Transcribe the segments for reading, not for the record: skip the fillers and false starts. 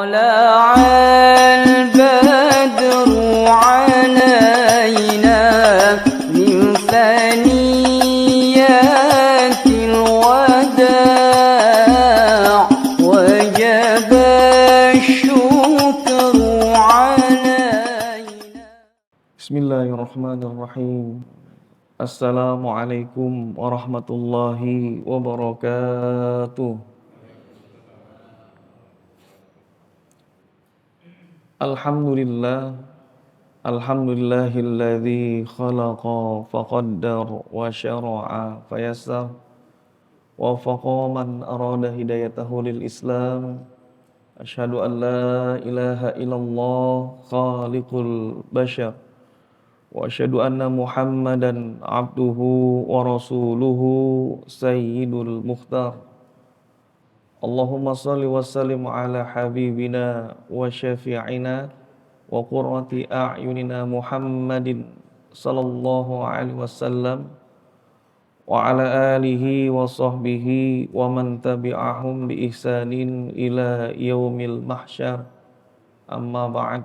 طلع البدر علينا من ثنيات الوداع وجب الشكر علينا. Bismillahirrahmanirrahim. Assalamualaikum warahmatullahi wabarakatuh. Alhamdulillahilladzi khalaqa faqaddar wa syara'a fayassar wa faqa man arada hidayatahu lil Islam. Asyhadu an la ilaha illallah khaliqul bashar wa asyhadu anna Muhammadan abduhu wa rasuluhu sayyidul mukhtar. Allahumma salli wa sallim ala habibina wa syafi'ina wa qurrati a'yunina Muhammadin sallallahu alaihi wasallam wa ala alihi wa sahbihi wa man tabi'ahum bi ihsanin ila yaumil mahsyar. Amma ba'd.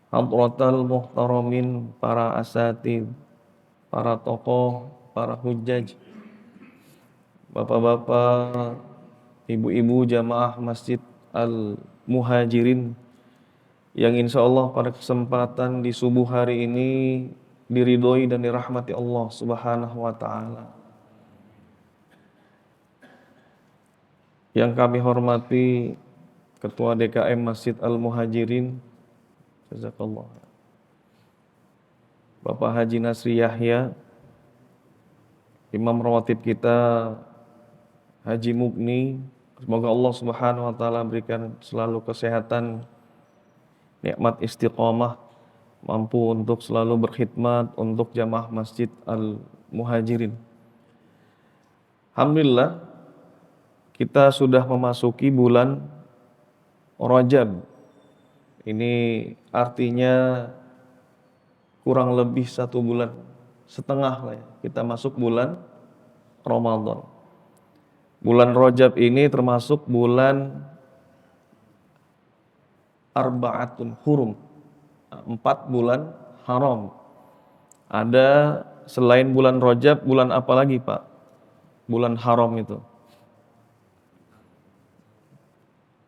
Hadratal muhtaramin, para asatid, para tokoh, para hujjaj, bapak-bapak, ibu-ibu jamaah Masjid Al-Muhajirin yang insya Allah pada kesempatan di subuh hari ini diridhoi dan dirahmati Allah Subhanahu wa ta'ala. Yang kami hormati Ketua DKM Masjid Al-Muhajirin, jazakallah, Bapak Haji Nasri Yahya, Imam Rawatib kita Haji Mugni. Semoga Allah Subhanahu wa ta'ala berikan selalu kesehatan, nikmat istiqamah, mampu untuk selalu berkhidmat untuk jamaah Masjid Al-Muhajirin. Alhamdulillah, kita sudah memasuki bulan Rajab. Ini artinya kurang lebih 1 bulan setengah lah ya, kita masuk bulan Ramadan. Bulan Rajab ini termasuk bulan Arba'atun Hurum, 4 bulan haram. Ada selain bulan Rajab, bulan apa lagi Pak? Bulan haram itu.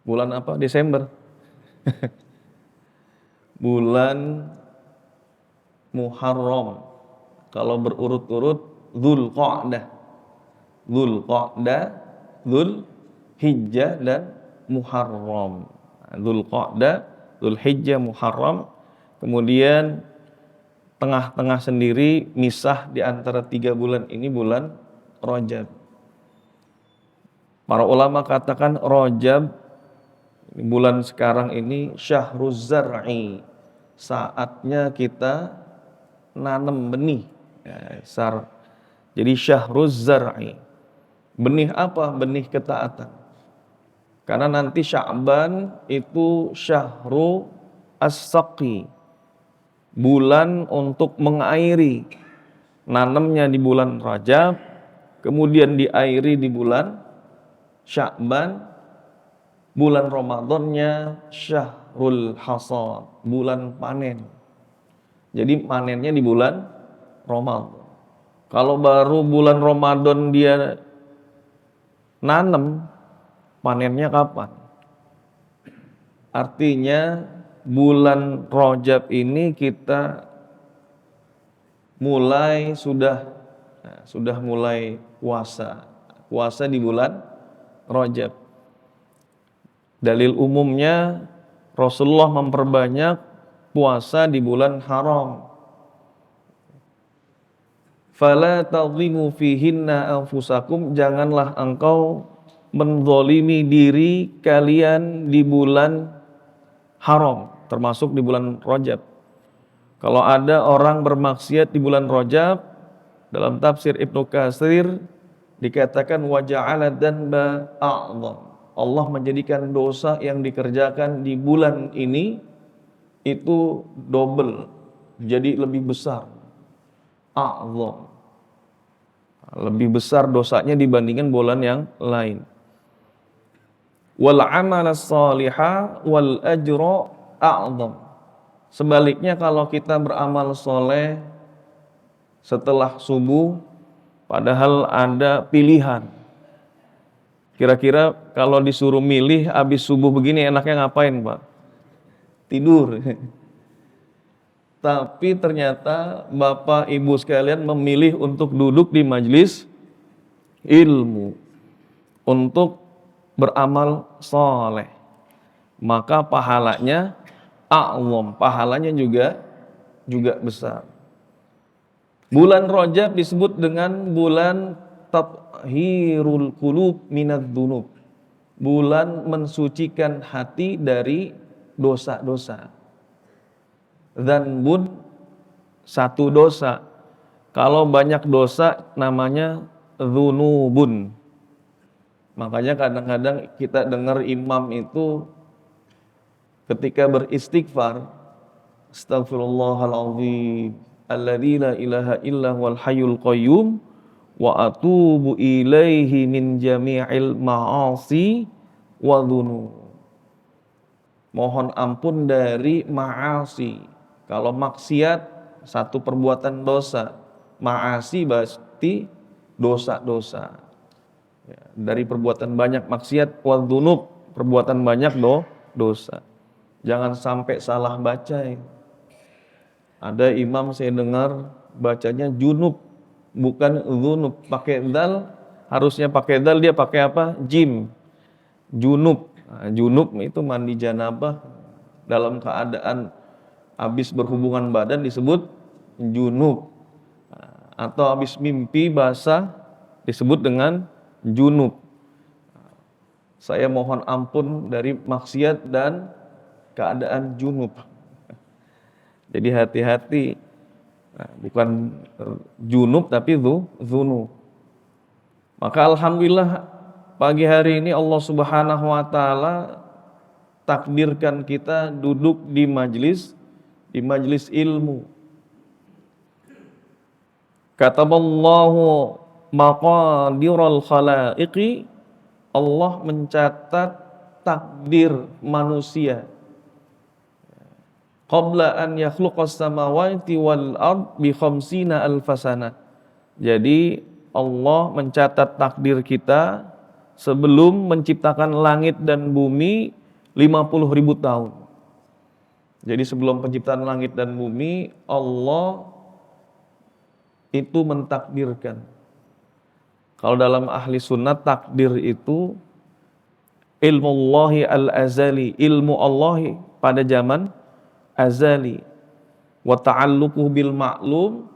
Bulan apa? Desember. Bulan Muharram. Kalau berurut-urut, Dzulqa'dah, Dzulhijjah dan Muharram. Dzulqa'dah, Dzulhijjah, Muharram. Kemudian tengah-tengah sendiri, misah di antara 3 bulan ini bulan Rajab. Para ulama katakan Rajab, bulan sekarang ini syahruz zar'i, saatnya kita nanam benih. Jadi syahruz zar'i. Benih apa? Benih ketaatan. Karena nanti Sya'ban itu syahru as-saqi, bulan untuk mengairi. Nanamnya di bulan Rajab, kemudian diairi di bulan Sya'ban. Bulan Ramadannya syahrul hasad, bulan panen. Jadi panennya di bulan Ramadan. Kalau baru bulan Ramadan dia nanam, panennya kapan? Artinya bulan Rajab ini kita sudah mulai puasa. Puasa di bulan Rajab. Dalil umumnya Rasulullah memperbanyak puasa di bulan haram. Fala tadlimu fihinna anfusakum, janganlah engkau menzalimi diri kalian di bulan haram, termasuk di bulan Rajab. Kalau ada orang bermaksiat di bulan Rajab, dalam tafsir Ibnu Katsir dikatakan waja'ala dzanba a'dzam. Allah menjadikan dosa yang dikerjakan di bulan ini itu double, jadi lebih besar. A'dzam, lebih besar dosanya dibandingkan bulan yang lain. wal amala shaliha wal ajra a'zam. Sebaliknya kalau kita beramal soleh setelah subuh, padahal ada pilihan. Kira-kira kalau disuruh milih habis subuh begini enaknya ngapain, Pak? Tidur. Tapi ternyata Bapak Ibu sekalian memilih untuk duduk di majelis ilmu, untuk beramal soleh. Maka pahalanya a'zam, pahalanya juga besar. Bulan Rajab disebut dengan bulan tathhirul qulub minadz dzunub. Bulan mensucikan hati dari dosa-dosa. Dzanbun, satu dosa. Kalau banyak dosa namanya dzunubun. Makanya kadang-kadang kita dengar imam itu ketika beristighfar, Astaghfirullahaladzim alladzi la ilaha illa huwal hayyul qayyum wa atubu ilaihi min jami'il ma'asi wa dzunub. Mohon ampun dari ma'asi. Kalau maksiat satu perbuatan dosa, ma'asi berarti dosa-dosa. Ya, dari perbuatan banyak maksiat, wa dzunub, perbuatan banyak dosa. Jangan sampai salah baca ya. Ada imam saya dengar bacanya junub, bukan dzunub. Pakai dal, harusnya pakai dal, dia pakai apa? Jim. Junub. Nah, junub itu mandi janabah dalam keadaan habis berhubungan badan disebut junub. Atau habis mimpi basah disebut dengan junub. Saya mohon ampun dari maksiat dan keadaan junub. Jadi hati-hati, bukan junub tapi dzunub. Maka alhamdulillah pagi hari ini Allah Subhanahu wa taala takdirkan kita duduk di majelis ilmu. Kataballahu maqadiral khalaiqi, Allah mencatat takdir manusia qabla an yakhluqas samawati wal ard bi khamsina alfasana. Jadi Allah mencatat takdir kita sebelum menciptakan langit dan bumi 50.000 tahun. Jadi sebelum penciptaan langit dan bumi, Allah itu mentakdirkan. Kalau dalam ahli sunnah, takdir itu ilmu Allahi al-azali, ilmu Allah pada zaman azali, wa ta'alluquhu bil ma'lum,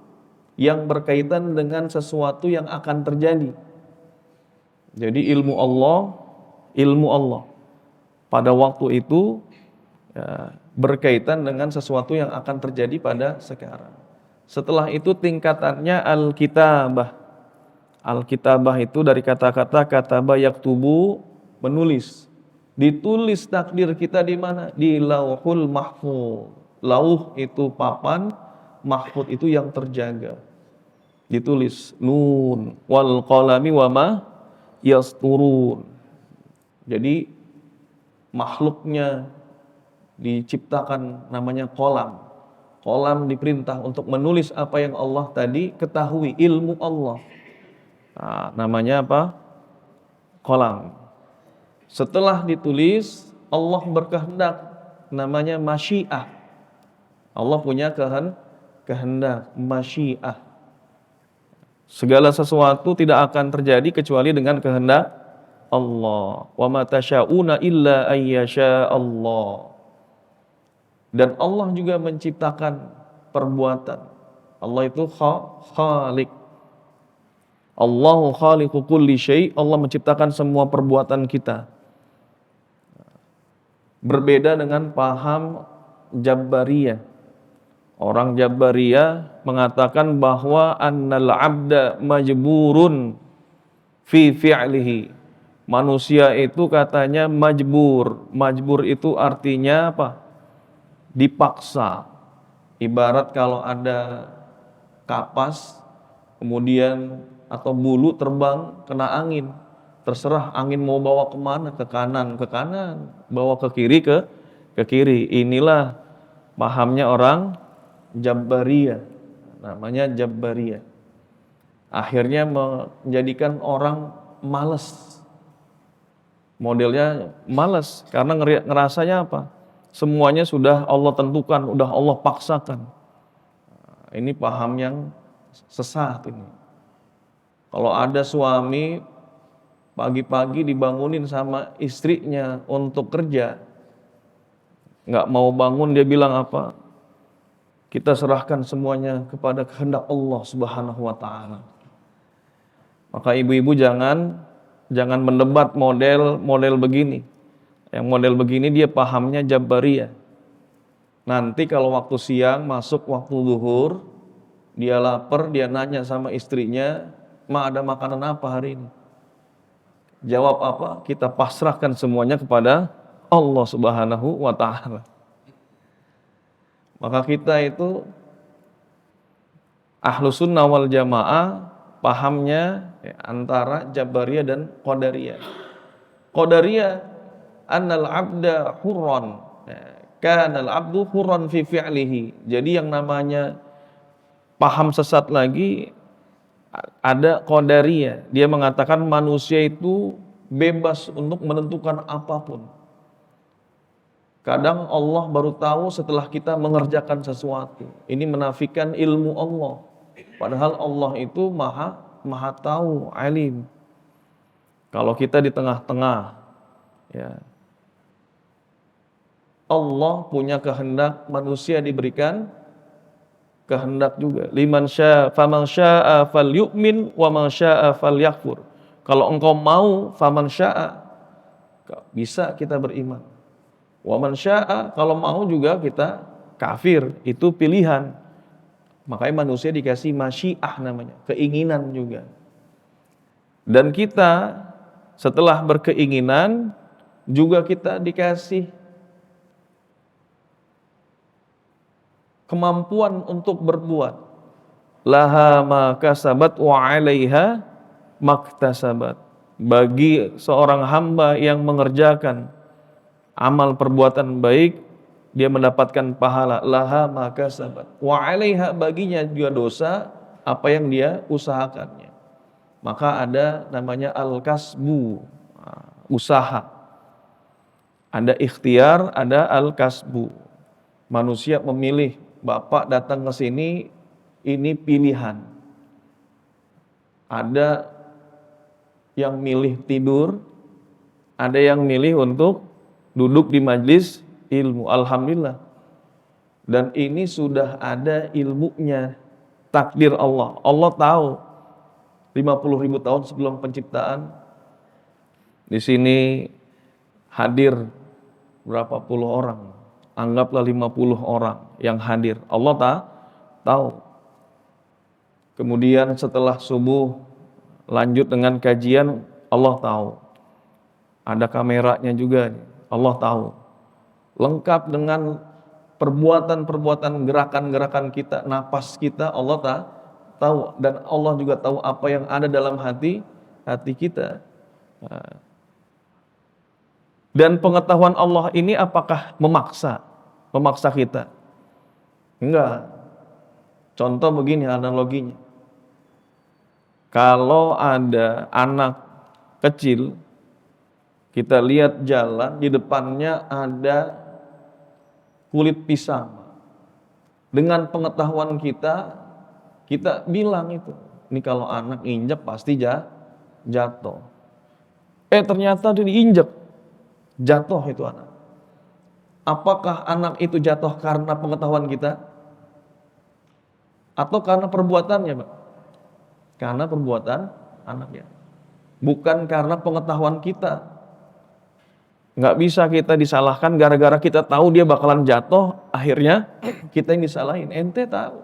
yang berkaitan dengan sesuatu yang akan terjadi. Jadi ilmu Allah pada waktu itu ya, berkaitan dengan sesuatu yang akan terjadi pada sekarang. Setelah itu tingkatannya al-kitabah. Al-kitabah itu dari kata-kata kataba yaktubu, menulis. Ditulis takdir kita di mana? Di lauhul mahfuz. Lauh itu papan, mahfuz itu yang terjaga. Ditulis nun wal qalami wama yasturun. Jadi makhluknya diciptakan namanya qalam. Qalam diperintah untuk menulis apa yang Allah tadi ketahui, ilmu Allah. Nah, namanya apa? Qalam. Setelah ditulis, Allah berkehendak, namanya masyiah. Allah punya kehendak, masyiah. Segala sesuatu tidak akan terjadi kecuali dengan kehendak Allah. Wa ma tasyauna illa ayyasha Allah. Dan Allah juga menciptakan perbuatan. Allah itu khaliq. Allahu khaliqu kulli syai'. Allah menciptakan semua perbuatan kita. Berbeda dengan paham Jabariyah. Orang Jabariyah mengatakan bahwa annal abda majburun fi fi'lihi. Manusia itu katanya majbur. Majbur itu artinya apa? Dipaksa. Ibarat kalau ada kapas kemudian atau bulu terbang kena angin, terserah angin mau bawa kemana, ke kanan, bawa ke kiri. Inilah pahamnya orang Jabbariyah, namanya Jabbariyah. Akhirnya menjadikan orang malas. Modelnya malas karena ngerasanya apa? Semuanya sudah Allah tentukan, udah Allah paksakan. Ini paham yang sesat ini. Kalau ada suami pagi-pagi dibangunin sama istrinya untuk kerja, nggak mau bangun, dia bilang apa? Kita serahkan semuanya kepada kehendak Allah Subhanahu wa Ta'ala. Maka ibu-ibu jangan mendebat model begini. Yang model begini dia pahamnya Jabbariyah. Nanti kalau waktu siang masuk waktu zuhur, dia lapar, dia nanya sama istrinya, "Ma, ada makanan apa hari ini?" Jawab apa? Kita pasrahkan semuanya kepada Allah Subhanahu wa Ta'ala. Maka kita itu Ahlus Sunnah wal Jamaah pahamnya antara Jabariyah dan Qadariyah. Qadariyah annal abda hurran, kana al abdu hurran fi fi'lihi. Jadi yang namanya paham sesat lagi ada Qadariyah. Dia mengatakan manusia itu bebas untuk menentukan apapun. Kadang Allah baru tahu setelah kita mengerjakan sesuatu. Ini menafikan ilmu Allah. Padahal Allah itu maha tahu, alim. Kalau kita di tengah-tengah, ya, Allah punya kehendak, manusia diberikan kehendak juga. Liman syaa faman syaa falyu'min wa man syaa falyakfur. Kalau engkau mau faman syaa, bisa kita beriman. Wa man syaa, kalau mau juga kita kafir, itu pilihan. Makanya manusia dikasih masyiah namanya, keinginan juga. Dan kita setelah berkeinginan juga kita dikasih kemampuan untuk berbuat. Laha ma kasabat wa 'alaiha maktasabat. Bagi seorang hamba yang mengerjakan amal perbuatan baik, dia mendapatkan pahala. Laha ma kasabat wa 'alaiha, baginya juga dosa apa yang dia usahakannya. Maka ada namanya al-kasbu, usaha. Ada ikhtiar, ada al-kasbu. Manusia memilih, Bapak datang ke sini, ini pilihan. Ada yang milih tidur, ada yang milih untuk duduk di majlis ilmu. Alhamdulillah. Dan ini sudah ada ilmunya, takdir Allah. Allah tahu 50.000 tahun sebelum penciptaan. Di sini hadir berapa puluh orang? Anggaplah 50 orang yang hadir. Allah tahu. Kemudian setelah subuh lanjut dengan kajian, Allah tahu. Ada kameranya juga, Allah tahu. Lengkap dengan perbuatan-perbuatan, gerakan-gerakan kita, napas kita, Allah tahu. Dan Allah juga tahu apa yang ada dalam hati kita. Dan pengetahuan Allah ini apakah memaksa kita? Enggak. Contoh begini analoginya. Kalau ada anak kecil, kita lihat jalan, di depannya ada kulit pisang. Dengan pengetahuan kita bilang itu, ini kalau anak injek pasti jatuh. Ternyata dia diinjek, jatuh itu anak. Apakah anak itu jatuh karena pengetahuan kita? Atau karena perbuatannya, Pak? Karena perbuatan anaknya. Bukan karena pengetahuan kita. Nggak bisa kita disalahkan gara-gara kita tahu dia bakalan jatuh, akhirnya kita yang disalahin. Ente tahu.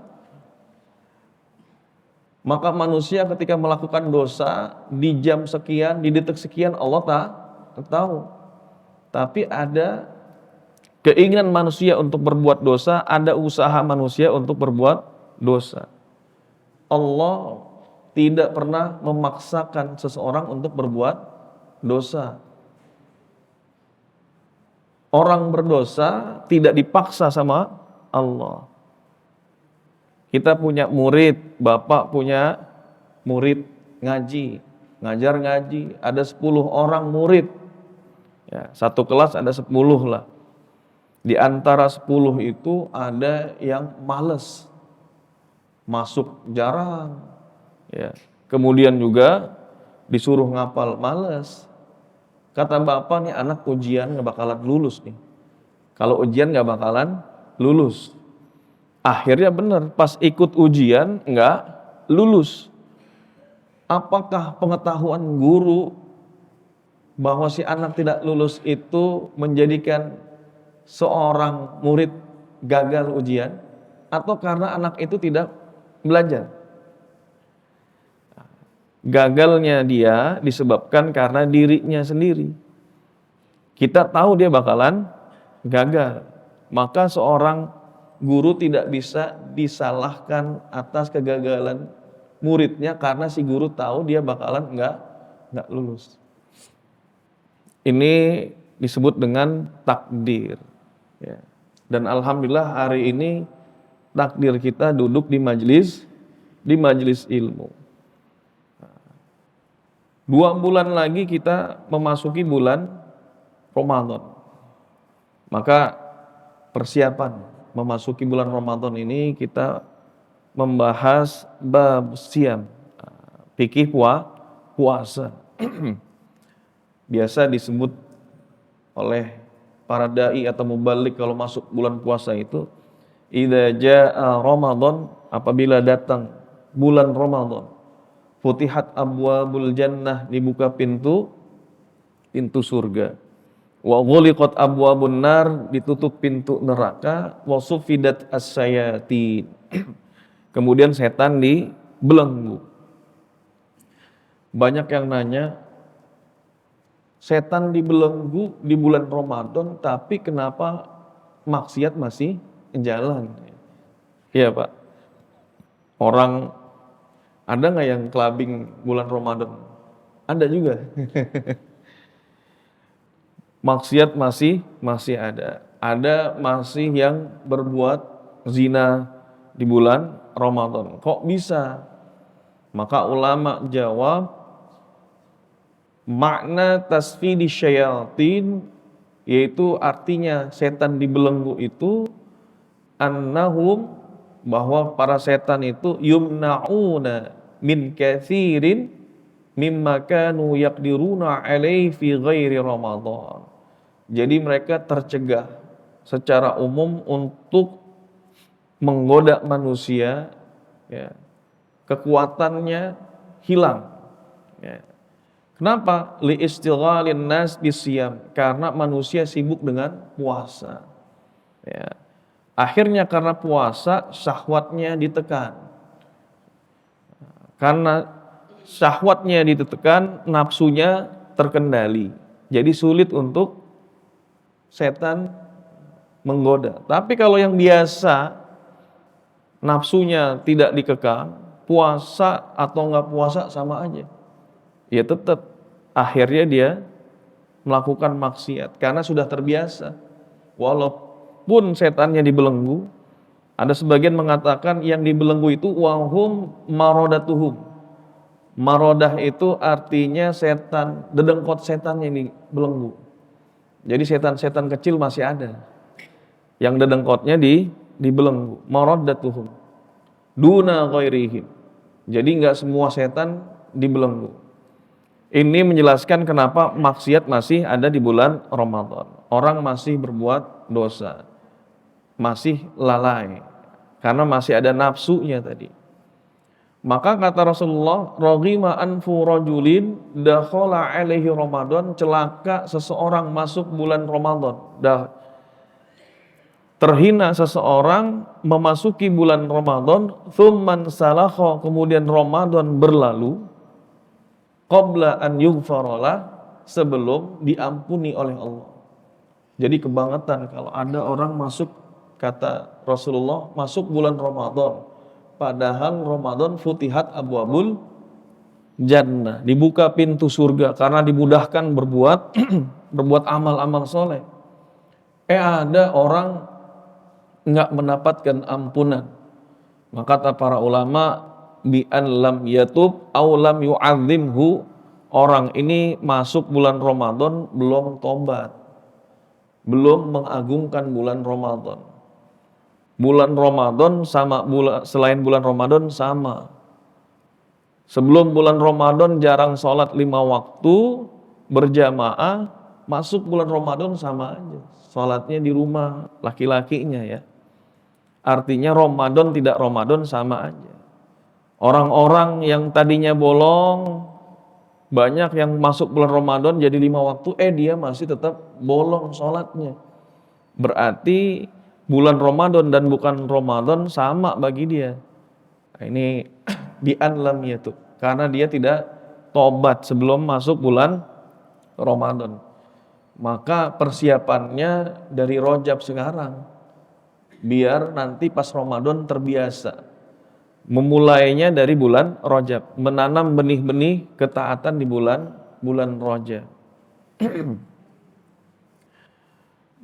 Maka manusia ketika melakukan dosa, di jam sekian, di detik sekian, Allah tahu. Tapi ada keinginan manusia untuk berbuat dosa, ada usaha manusia untuk berbuat dosa. Allah tidak pernah memaksakan seseorang untuk berbuat dosa. Orang berdosa tidak dipaksa sama Allah. Kita punya murid, bapak punya murid ngaji, ngajar ngaji, ada 10 orang murid. Ya, satu kelas ada 10 lah. Di antara 10 itu ada yang males, masuk jarang. Ya. Kemudian juga disuruh ngapal males. Kata bapak nih anak ujian gak bakalan lulus nih. Kalau ujian gak bakalan lulus. Akhirnya benar, pas ikut ujian gak lulus. Apakah pengetahuan guru bahwa si anak tidak lulus itu menjadikan seorang murid gagal ujian? Atau karena anak itu tidak belajar? Gagalnya dia disebabkan karena dirinya sendiri. Kita tahu dia bakalan gagal. Maka seorang guru tidak bisa disalahkan atas kegagalan muridnya karena si guru tahu dia bakalan nggak lulus. Ini disebut dengan takdir. Ya. Dan alhamdulillah hari ini takdir kita duduk di majelis ilmu. 2 bulan lagi kita memasuki bulan Ramadan. Maka persiapan memasuki bulan Ramadan ini kita membahas bab siam, fikih puasa. Biasa disebut oleh para dai atau mubalik kalau masuk bulan puasa itu idza jaa Ramadan, apabila datang bulan Ramadan, futihat abwabul jannah, dibuka pintu surga. Wa ghuliqat abwabun nar, ditutup pintu neraka. Wa sufidat as-sayatin, kemudian setan dibelenggu. Banyak yang nanya, setan dibelenggu di bulan Ramadan, tapi kenapa maksiat masih jalan? Iya Pak, orang ada nggak yang clubbing bulan Ramadan? Ada juga. Maksiat masih ada. Ada masih yang berbuat zina di bulan Ramadan. Kok bisa? Maka ulama jawab, makna tasfidi syayatin, yaitu artinya setan dibelenggu itu annahum, bahwa para setan itu yumna'una min katsirin mimma kanu yaqdiruna alaihi fi ghairi Ramadan. Jadi mereka tercegah secara umum untuk menggoda manusia, ya, kekuatannya hilang. Ya. Kenapa? Li istighalin nas bisyam, karena manusia sibuk dengan puasa. Ya. Akhirnya karena puasa syahwatnya ditekan. Karena syahwatnya ditekan, nafsunya terkendali. Jadi sulit untuk setan menggoda. Tapi kalau yang biasa nafsunya tidak dikekang, puasa atau enggak puasa sama aja. Ya tetap akhirnya dia melakukan maksiat karena sudah terbiasa. Walaupun setannya dibelenggu, ada sebagian mengatakan yang dibelenggu itu wahum marodatuhum. Marodah itu artinya setan, dedengkot setan yang dibelenggu. Jadi setan-setan kecil masih ada, yang dedengkotnya dibelenggu. Marodatuhum duna ghairihim. Jadi enggak semua setan dibelenggu. Ini menjelaskan kenapa maksiat masih ada di bulan Ramadan. Orang masih berbuat dosa, masih lalai, karena masih ada nafsunya tadi. Maka kata Rasulullah, raghima anfu rajulin dakhala alaihi Ramadan, celaka seseorang masuk bulan Ramadan. Terhina seseorang memasuki bulan Ramadan, thumman salakha, kemudian Ramadan berlalu, qabla an yughfaralah, sebelum diampuni oleh Allah. Jadi kebangetan kalau ada orang masuk, kata Rasulullah, masuk bulan Ramadan, padahal Ramadan futihat abwabul jannah, dibuka pintu surga karena dimudahkan berbuat berbuat amal-amal soleh. Ada orang nggak mendapatkan ampunan. Maka kata para ulama, bi an lam yatub aw lam yu'adzimhu, orang ini masuk bulan Ramadan belum tobat, belum mengagungkan bulan Ramadan. Bulan Ramadan sama selain bulan Ramadan sama. Sebelum bulan Ramadan jarang sholat 5 waktu berjamaah, masuk bulan Ramadan sama aja. Sholatnya di rumah laki-lakinya ya. Artinya Ramadan tidak Ramadan sama aja. Orang-orang yang tadinya bolong, banyak yang masuk bulan Ramadan jadi 5 waktu, dia masih tetap bolong sholatnya. Berarti bulan Ramadan dan bukan Ramadan sama bagi dia. Nah, ini bi'an lam yatub, karena dia tidak tobat sebelum masuk bulan Ramadan. Maka persiapannya dari Rajab sekarang, biar nanti pas Ramadan terbiasa. Memulainya dari bulan Rajab, menanam benih-benih ketaatan di bulan Rajab.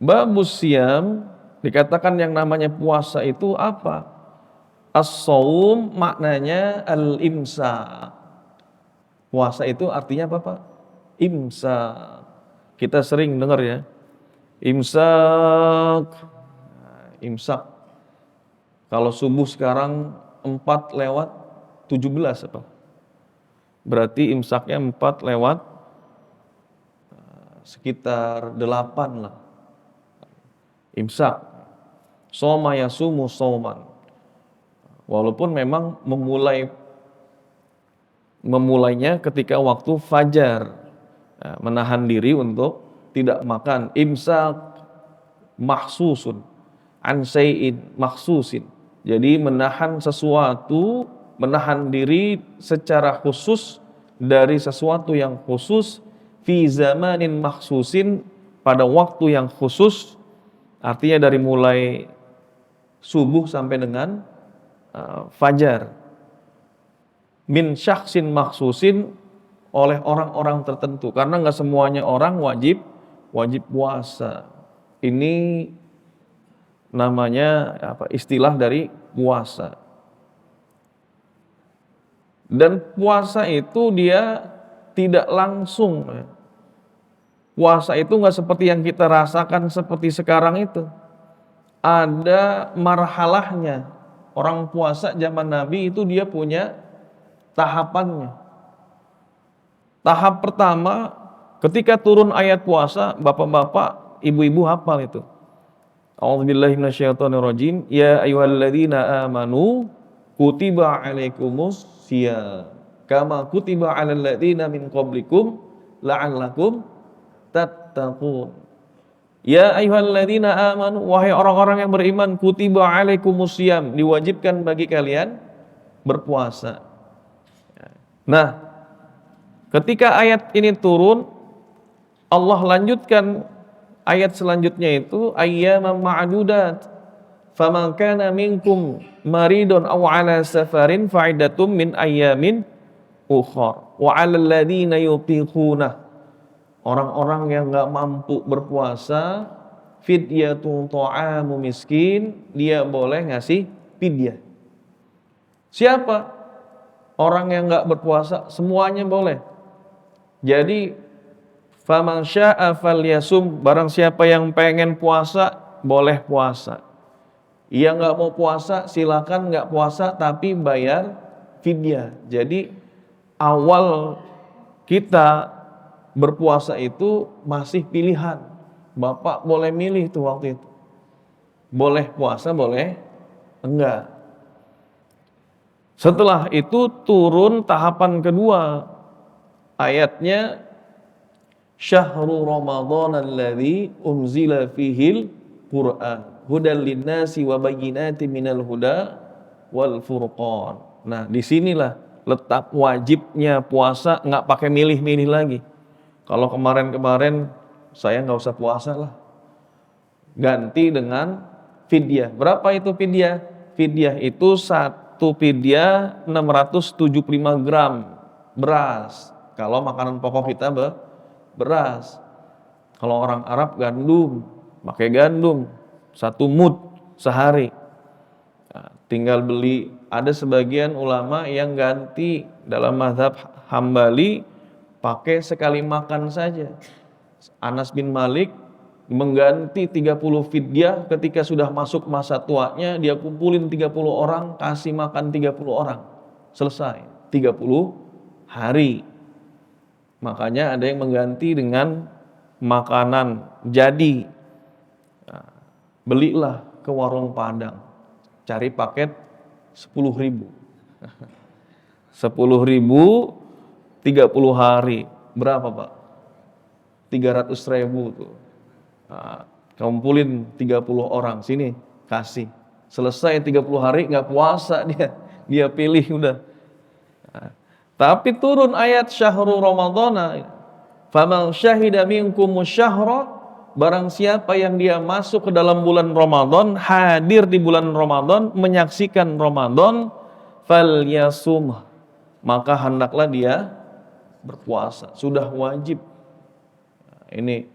Babus siyam, dikatakan yang namanya puasa itu apa? As-shaum maknanya al-imsak. Puasa itu artinya apa, Pak? Imsak. Kita sering dengar ya. Imsak. Imsak. Kalau subuh sekarang 4:17 apa? Berarti imsaknya 4 lewat sekitar 8 lah. Imsak. Shoma yasumu shauman. Walaupun memang memulainya ketika waktu fajar, menahan diri untuk tidak makan. Imsak mahsusun an syai'in mahsusin. Jadi menahan sesuatu, menahan diri secara khusus dari sesuatu yang khusus, fi zamanin mahsusin, pada waktu yang khusus, artinya dari mulai subuh sampai dengan fajar. Min syakhsin makhsusin, oleh orang-orang tertentu, karena nggak semuanya orang wajib puasa. Ini namanya istilah dari puasa. Dan puasa itu dia tidak langsung. Puasa itu nggak seperti yang kita rasakan seperti sekarang itu. Ada marhalahnya. Orang puasa zaman Nabi itu dia punya tahapannya. Tahap pertama, ketika turun ayat puasa, bapak-bapak, ibu-ibu hafal itu. A'udzubillahi minasyaitonirrajim. Ya ayyuhalladzina amanu kutiba alaikumus syiyam kama kutiba alal ladzina min qablikum la'allakum tattaqun. Ya ayyuhalladzina amanu, wahai orang-orang yang beriman, kutiba alaikumus syiyam, diwajibkan bagi kalian berpuasa. Nah, ketika ayat ini turun, Allah lanjutkan ayat selanjutnya itu ayyaman ma'dudat. Faman kana minkum maridun aw ala safarin fa'idatum min ayyamin ukhar. Wa 'alal ladzina yutiquna, orang-orang yang enggak mampu berpuasa, fidyatun ta'amu miskin, dia boleh ngasih fidyah. Siapa? Orang yang enggak berpuasa, semuanya boleh. Jadi faman syaa falyasum, barang siapa yang pengen puasa boleh puasa. Yang enggak mau puasa silakan enggak puasa tapi bayar fidyah. Jadi awal kita berpuasa itu masih pilihan. Bapak boleh milih tuh waktu itu. Boleh puasa, boleh enggak. Setelah itu turun tahapan kedua. Ayatnya Syahrul Ramadan alladzi unzila fihil Qur'an hudal linnasi wa bayyinatin minal huda wal furqan. Nah, disinilah letak wajibnya puasa, enggak pakai milih-milih lagi. Kalau kemarin-kemarin saya nggak usah puasa lah, ganti dengan fidyah. Berapa itu fidyah? Fidyah itu satu fidyah 675 gram. beras. Kalau makanan pokok kita beras. Kalau orang Arab gandum, pakai gandum 1 mud sehari. Nah, tinggal beli. Ada sebagian ulama yang ganti dalam mazhab Hambali pakai sekali makan saja. Anas bin Malik mengganti 30 fidyah ketika sudah masuk masa tuanya, dia kumpulin 30 orang, kasih makan 30 orang. Selesai, 30 hari. Makanya ada yang mengganti dengan makanan jadi. Nah, belilah ke warung Padang, cari paket 10.000. 10.000 30 hari. Berapa Pak? 300.000 tuh. Nah, kumpulin 30 orang, sini kasih. Selesai 30 hari nggak puasa dia pilih udah. Nah, tapi turun ayat syahrul ramadhana, faman syahida minkumus syahra, barang siapa yang dia masuk ke dalam bulan Ramadan, hadir di bulan Ramadan, menyaksikan Ramadan, falyasum, maka hendaklah dia berpuasa, sudah wajib. Nah, ini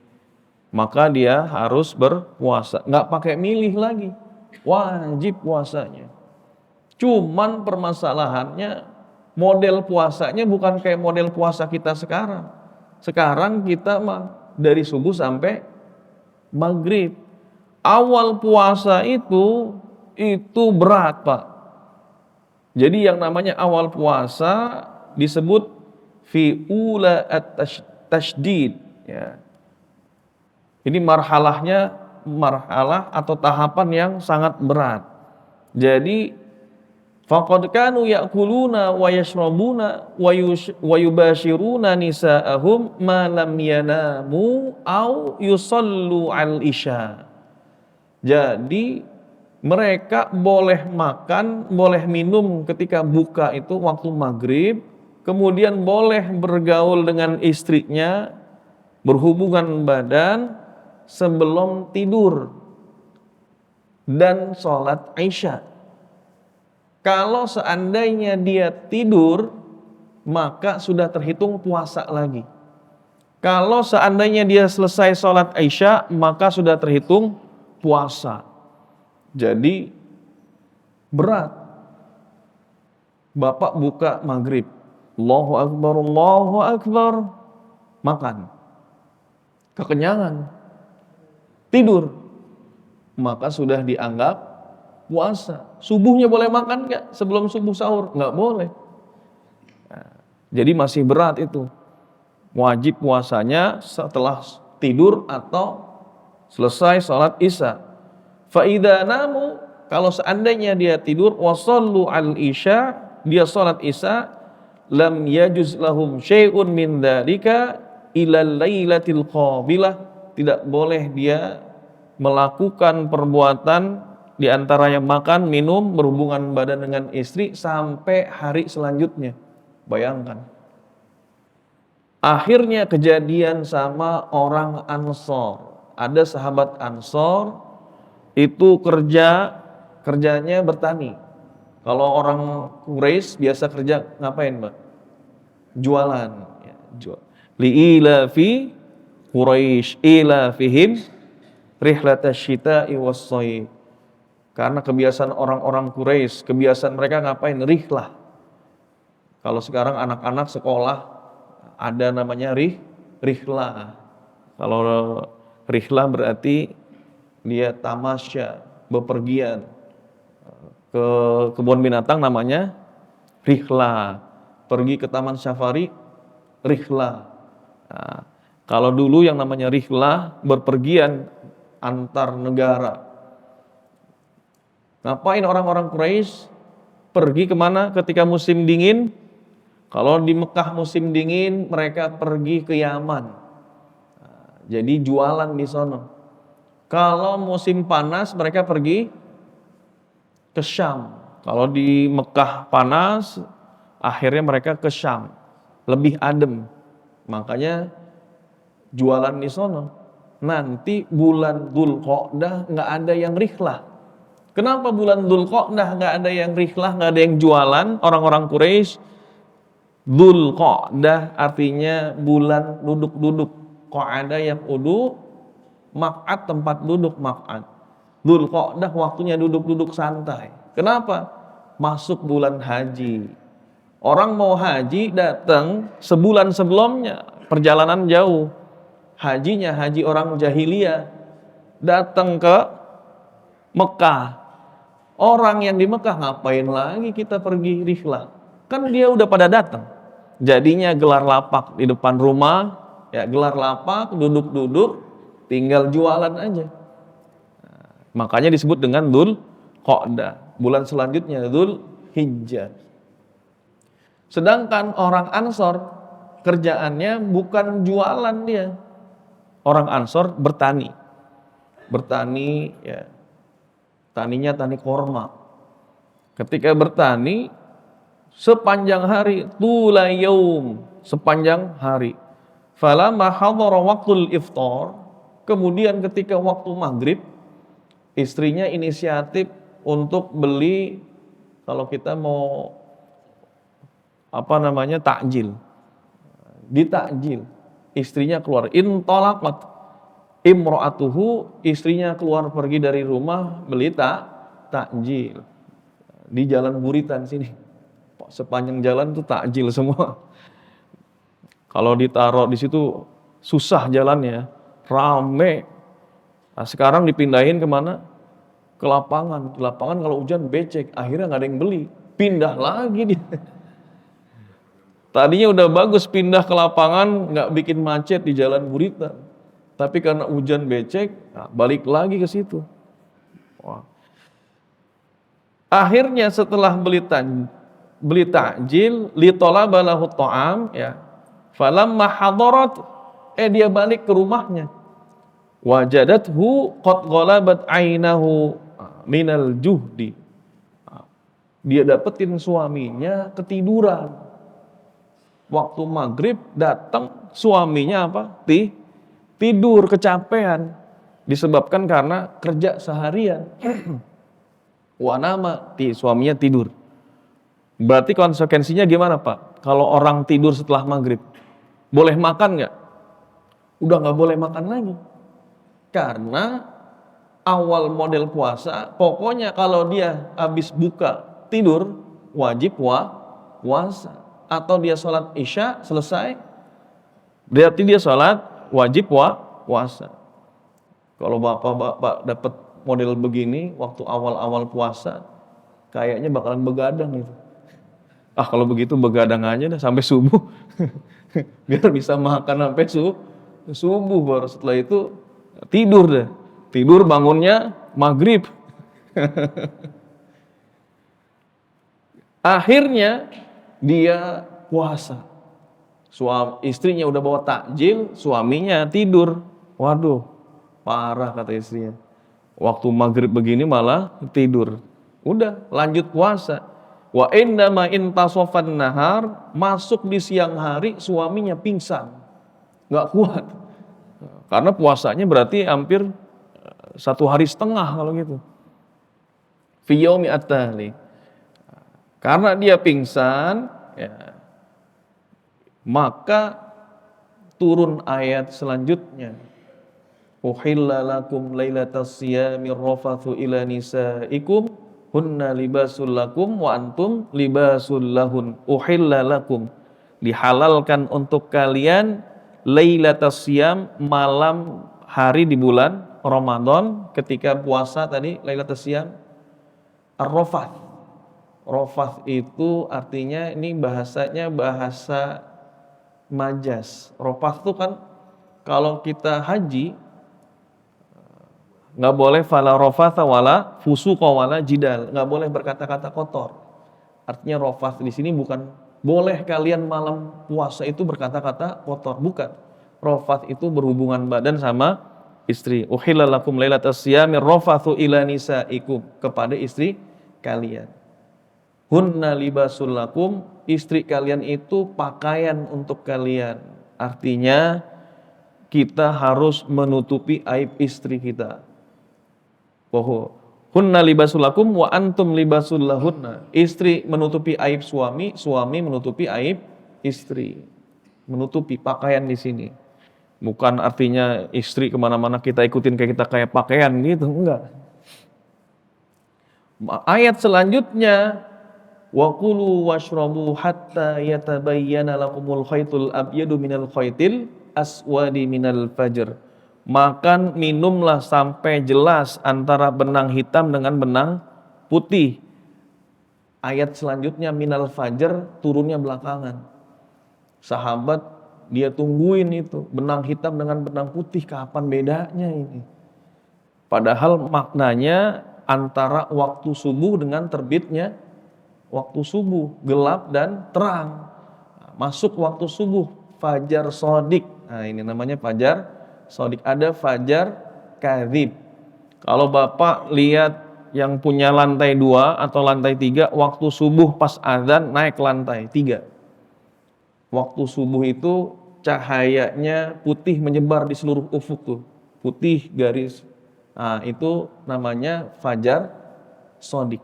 maka dia harus berpuasa, nggak pakai milih lagi, wajib puasanya. Cuman permasalahannya model puasanya bukan kayak model puasa kita sekarang. Sekarang kita mah dari subuh sampai maghrib. Awal puasa itu berat Pak. Jadi yang namanya awal puasa disebut fi ula at-tashdid, ya. Ini marhalah atau tahapan yang sangat berat. Jadi faqad kanu ya'kuluna wa yashrabuna wa yubashiruna nisa'ahum ma lam yanamu au yusallu al-isya. Jadi mereka boleh makan, boleh minum ketika buka itu waktu maghrib, kemudian boleh bergaul dengan istrinya, berhubungan badan sebelum tidur dan sholat isya. Kalau seandainya dia tidur, maka sudah terhitung puasa lagi. Kalau seandainya dia selesai sholat isya, maka sudah terhitung puasa. Jadi berat. Bapak buka maghrib, Allahu Akbar, makan, kekenyangan, tidur, maka sudah dianggap puasa. Subuhnya boleh makan nggak sebelum subuh sahur? Nggak boleh. Nah, jadi masih berat itu. Wajib puasanya setelah tidur atau selesai sholat isya. Fa'idha namu, kalau seandainya dia tidur, wasallu al-isya, dia sholat isya, lam yajuz lahum syai'un min dzalika ila lailatil qabilah, tidak boleh dia melakukan perbuatan di antaranya makan, minum, berhubungan badan dengan istri sampai hari selanjutnya. Bayangkan. Akhirnya kejadian sama orang Ansor. Ada sahabat Ansor itu kerjanya bertani. Kalau orang Quraisy biasa kerja ngapain, Mbak? Jualan, ya, jual. Li'ilafi Quraisy ilafihim rihlatasyita'i was-shayf. Karena kebiasaan orang-orang Quraisy, kebiasaan mereka ngapain? Rihlah. Kalau sekarang anak-anak sekolah ada namanya rihlah. Kalau rihlah berarti dia tamasya, bepergian ke kebun binatang, namanya rihlah. Pergi ke taman safari, rihlah. Nah, kalau dulu yang namanya rihlah, berpergian antar negara. Ngapain orang-orang Quraisy pergi kemana ketika musim dingin? Kalau di Mekah musim dingin, mereka pergi ke Yaman. Nah, jadi jualan di sana. Kalau musim panas, mereka pergi ke Syam. Kalau di Mekah panas, akhirnya mereka ke Syam. Lebih adem. Makanya jualan di sana. Nanti bulan Dzulqa'dah nggak ada yang rihlah. Kenapa bulan Dzulqa'dah nggak ada yang rihlah, nggak ada yang jualan? Orang-orang Quraisy Dzulqa'dah artinya bulan duduk-duduk. Qa'ada yang udu, maq'ad tempat duduk maq'ad. Dzulqa'dah waktunya duduk-duduk santai. Kenapa? Masuk bulan haji. Orang mau haji datang sebulan sebelumnya, perjalanan jauh. Hajinya haji orang jahiliyah, datang ke Mekah. Orang yang di Mekah ngapain lagi kita pergi rihlah? Kan dia udah pada datang. Jadinya gelar lapak di depan rumah, ya gelar lapak, duduk-duduk, tinggal jualan aja. Makanya disebut dengan Dzulqa'dah. Bulan selanjutnya Dzulhijjah. Sedangkan orang Ansor kerjaannya bukan jualan dia. Orang Ansor bertani. Bertani ya. Taninya tani korma. Ketika bertani sepanjang hari, tula yaum, sepanjang hari. Falamma hadara waqtul iftar, kemudian ketika waktu maghrib, istrinya inisiatif untuk beli, kalau kita mau takjil. Ditakjil. Istrinya keluar, intalaqat imra'atuhu, istrinya keluar pergi dari rumah beli takjil. Di jalan Buritan sini. Sepanjang jalan tuh takjil semua. Kalau ditaruh di situ susah jalannya, rame. Nah, sekarang dipindahin kemana? Ke lapangan. Di lapangan kalau hujan becek, akhirnya nggak ada yang beli. Pindah lagi dia. Tadinya udah bagus pindah ke lapangan, nggak bikin macet di jalan Buritan. Tapi karena hujan becek, nah, balik lagi ke situ. Wah. Akhirnya setelah beli takjil, li talaba lahu ta'am, ya. Falamma hadarat, dia balik ke rumahnya. Wajadathu qad ghalabat ainahu minal juhdi. Dia dapetin suaminya ketiduran. Waktu maghrib datang, suaminya apa? Tidur, kecapean. Disebabkan karena kerja seharian. Wanama, suaminya tidur. Berarti konsekuensinya gimana Pak? Kalau orang tidur setelah maghrib, boleh makan nggak? Udah nggak boleh makan lagi. Karena awal model puasa, pokoknya kalau dia habis buka tidur, wajib puasa. Atau dia sholat isya selesai, berarti dia sholat wajib puasa. Kalau bapak-bapak dapat model begini waktu awal-awal puasa, kayaknya bakalan begadang gitu. Kalau begitu begadang aja dah sampai subuh. Biar bisa makan sampai subuh, baru setelah itu tidur dah. Tidur bangunnya maghrib. Akhirnya dia puasa. Istrinya udah bawa takjil, suaminya tidur. Waduh, parah kata istrinya. Waktu maghrib begini malah tidur. Udah lanjut puasa. Wa indama intasofan nahar, masuk di siang hari suaminya pingsan, nggak kuat. Karena puasanya berarti hampir 1,5 hari kalau gitu. Fi yaumi at-tali. Karena dia pingsan, ya, maka turun ayat selanjutnya. Uhilla lakum lailatas siyami rafathu ila nisaikum hunna libasul lakum wa antum libasul lahun. Uhilla lakum, dihalalkan untuk kalian lailatas siyam, malam hari di bulan Ramadan ketika puasa tadi lailatus siyam. Ar-rafath. Rafath itu artinya ini bahasanya bahasa majas. Rafath itu kan kalau kita haji nggak boleh fala rafatha wala fusuqa wala jidal, nggak boleh berkata-kata kotor. Artinya rafath di sini bukan boleh kalian malam puasa itu berkata-kata kotor, bukan. Rafath itu berhubungan badan sama istri. Uhilla lakum lailatas siyami rafathu ila nisaikum, kepada istri kalian. Hunna libasul lakum, istri kalian itu pakaian untuk kalian. Artinya kita harus menutupi aib istri kita. Hunna libasul lakum wa antum libasul lahunna. Istri menutupi aib suami, suami menutupi aib istri. Menutupi pakaian di sini. Bukan artinya istri kemana-mana kita ikutin kayak kita kayak pakaian gitu, enggak. Ayat selanjutnya, wa kulu washrabu hatta yatabayyana lakumul khaytul abyadu minal khaytil aswadi minal fajr. Makan minumlah sampai jelas antara benang hitam dengan benang putih. Ayat selanjutnya minal fajr turunnya belakangan. Sahabat dia tungguin itu benang hitam dengan benang putih, kapan bedanya ini? Padahal maknanya antara waktu subuh dengan terbitnya waktu subuh, gelap dan terang. Masuk waktu subuh, fajar sodik. Nah ini namanya fajar sodik. Ada fajar kadhib. Kalau Bapak lihat yang punya lantai 2 atau lantai 3, waktu subuh pas azan naik lantai 3. Waktu subuh itu cahayanya putih menyebar di seluruh ufuk tuh. Putih garis. Nah itu namanya fajar sodik.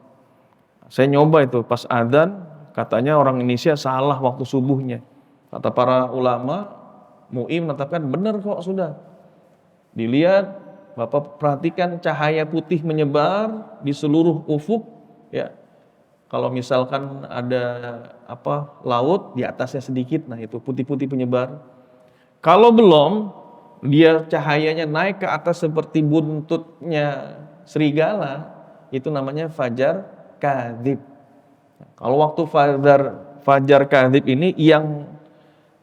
Saya nyoba itu pas adzan, katanya orang Indonesia salah waktu subuhnya. Kata para ulama, MUI menetapkan benar kok sudah. Dilihat, Bapak perhatikan cahaya putih menyebar di seluruh ufuk, ya. Kalau misalkan ada laut di atasnya sedikit, nah itu putih-putih penyebar. Kalau belum, dia cahayanya naik ke atas seperti buntutnya serigala, itu namanya fajar kadhib. Kalau waktu fajar kadhib ini yang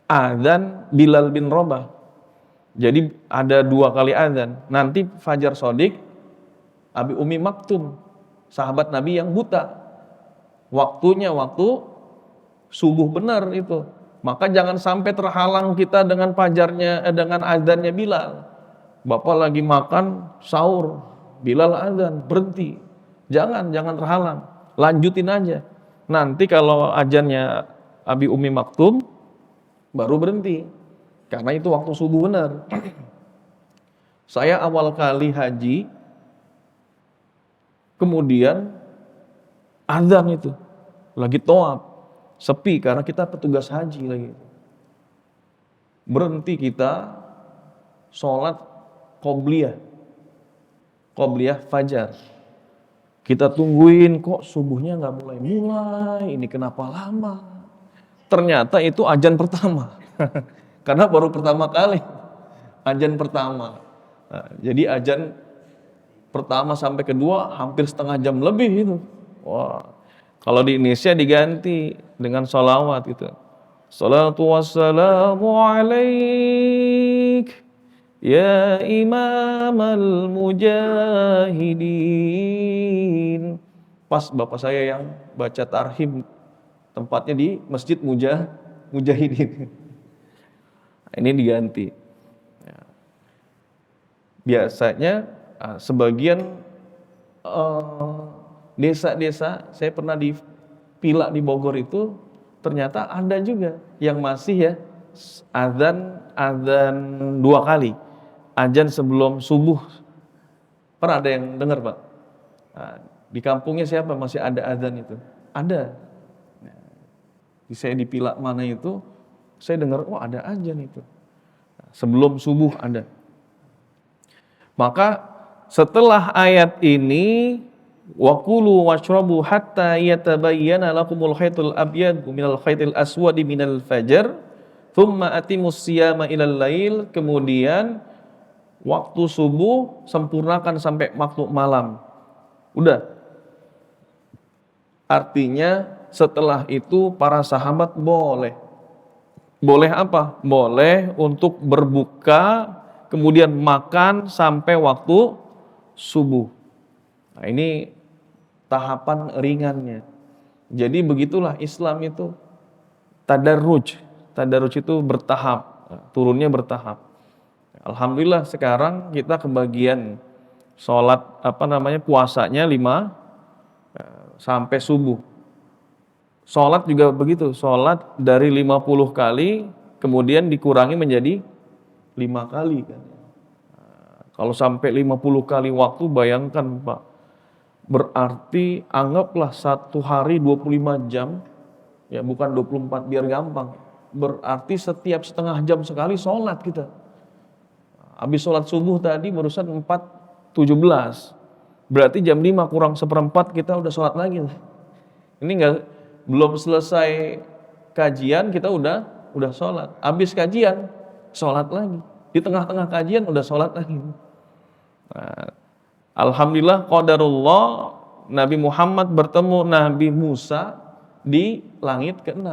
azan Bilal bin Rabah. Jadi ada 2 kali azan. Nanti fajar sodik Abi Umi Maktum, sahabat Nabi yang buta. Waktunya waktu subuh benar itu. Maka jangan sampai terhalang kita dengan dengan azannya Bilal. Bapak lagi makan sahur, Bilal azan, berhenti. Jangan terhalang. Lanjutin aja. Nanti kalau azannya Abi Umi Maktum baru berhenti. Karena itu waktu subuh benar. Saya awal kali haji, kemudian azan itu lagi tawaf, sepi karena kita petugas haji lagi. Berhenti kita sholat qobliyah fajar. Kita tungguin kok subuhnya nggak mulai, ini kenapa lama? Ternyata itu azan pertama, karena baru pertama kali azan pertama. Nah, jadi azan pertama sampai kedua hampir setengah jam lebih itu. Wah, kalau di Indonesia diganti dengan sholawat gitu. Salatu wassalamu alaik ya imamal mujahidin. Pas bapak saya yang baca tarhim, tempatnya di Masjid Mujahidin. Ini diganti. Biasanya sebagian desa-desa, saya pernah di Pila di Bogor itu, ternyata ada juga yang masih ya azan 2 kali. Azan sebelum subuh. Pernah ada yang dengar, Pak? Nah, di kampungnya siapa masih ada azan itu? Ada. Saya di Pila mana itu, saya dengar, ada azan itu. Sebelum subuh ada. Maka setelah ayat ini, wa kulu washrabu hatta yatabayyana lakumul khaytul abyad minal khaytil aswadi minal fajr, thumma atimus siyama ilal lail, kemudian waktu subuh sempurnakan sampai waktu malam. Udah. Artinya setelah itu para sahabat boleh apa? Boleh untuk berbuka, kemudian makan sampai waktu subuh. Nah, ini tahapan ringannya. Jadi begitulah Islam itu tadarruj. Tadarruj itu bertahap, turunnya bertahap. Alhamdulillah sekarang kita kebagian sholat puasanya 5 sampai subuh. Sholat juga begitu, sholat dari 50 kali kemudian dikurangi menjadi 5 kali kan. Kalau sampai 50 kali waktu, bayangkan Pak, berarti anggaplah 1 hari 25 jam, ya bukan 24 biar gampang. berarti setiap setengah jam sekali sholat kita. Habis sholat subuh tadi barusan 4.17. Berarti jam 5 kurang seperempat kita udah sholat lagi. Ini belum selesai kajian kita udah sholat. Habis kajian sholat lagi. Di tengah-tengah kajian udah sholat lagi. Nah, alhamdulillah qadarullah Nabi Muhammad bertemu Nabi Musa di langit ke-6.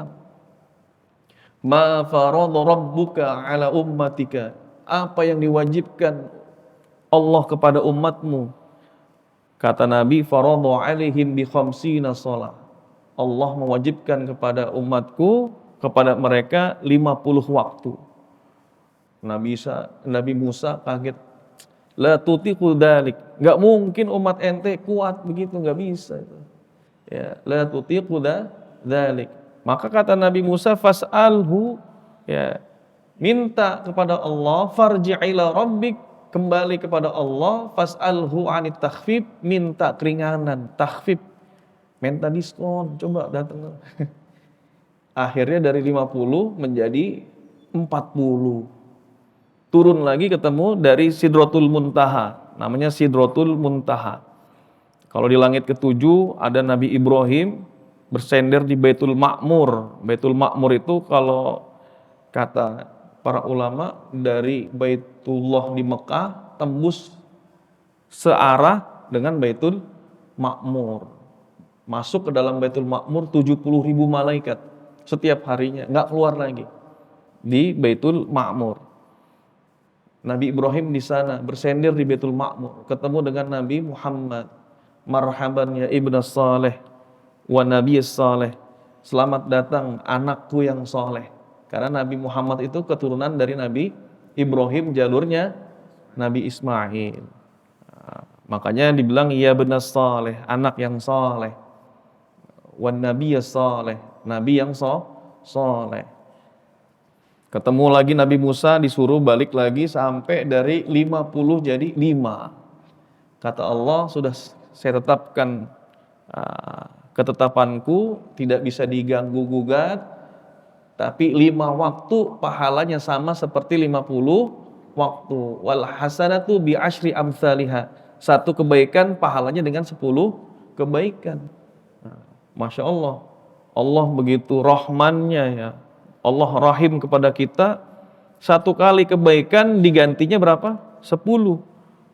Ma farada rabbuka ala ummatika. Apa yang diwajibkan Allah kepada umatmu? Kata Nabi, farada alaihim bi khamsina shalah. Allah mewajibkan kepada umatku, kepada mereka 50 waktu. Nabi Musa kaget. La tutiqu dzalik. Enggak mungkin umat ente kuat begitu, enggak bisa itu. Ya, la tutiqu dzalik. Maka kata Nabi Musa, fas'alhu, ya, minta kepada Allah, farji' ila rabbik, kembali kepada Allah, fas'alhu 'anit takhfif, minta keringanan, takhfif, minta diskon, coba datang. Akhirnya dari 50 menjadi 40. Turun lagi ketemu dari Sidratul Muntaha, namanya Sidratul Muntaha. Kalau di langit ke-7 ada Nabi Ibrahim bersender di Baitul Ma'mur. Baitul Ma'mur itu kalau kata para ulama dari Baitullah di Mekah tembus searah dengan Baitul Ma'mur. Masuk ke dalam Baitul Ma'mur 70.000 malaikat setiap harinya, nggak keluar lagi di Baitul Ma'mur. Nabi Ibrahim di sana bersender di Baitul Ma'mur, ketemu dengan Nabi Muhammad. Marhaban ya ibnu saleh wa nabiy saleh. Selamat datang anakku yang soleh. Karena Nabi Muhammad itu keturunan dari Nabi Ibrahim, jalurnya Nabi Ismail. Makanya dibilang ya ibnu saleh, anak yang soleh. Wa nabiy saleh, nabi yang soleh. Ketemu lagi Nabi Musa, disuruh balik lagi sampai dari 50 jadi 5. Kata Allah, sudah saya tetapkan ketetapanku, tidak bisa diganggu gugat, tapi 5 waktu pahalanya sama seperti 50 waktu. Wal hasanatu bi asyri amsalihha. Satu kebaikan pahalanya dengan 10 kebaikan. Masya Allah. Allah begitu rahmannya ya. Allah rahim kepada kita. Satu kali kebaikan digantinya berapa? 10.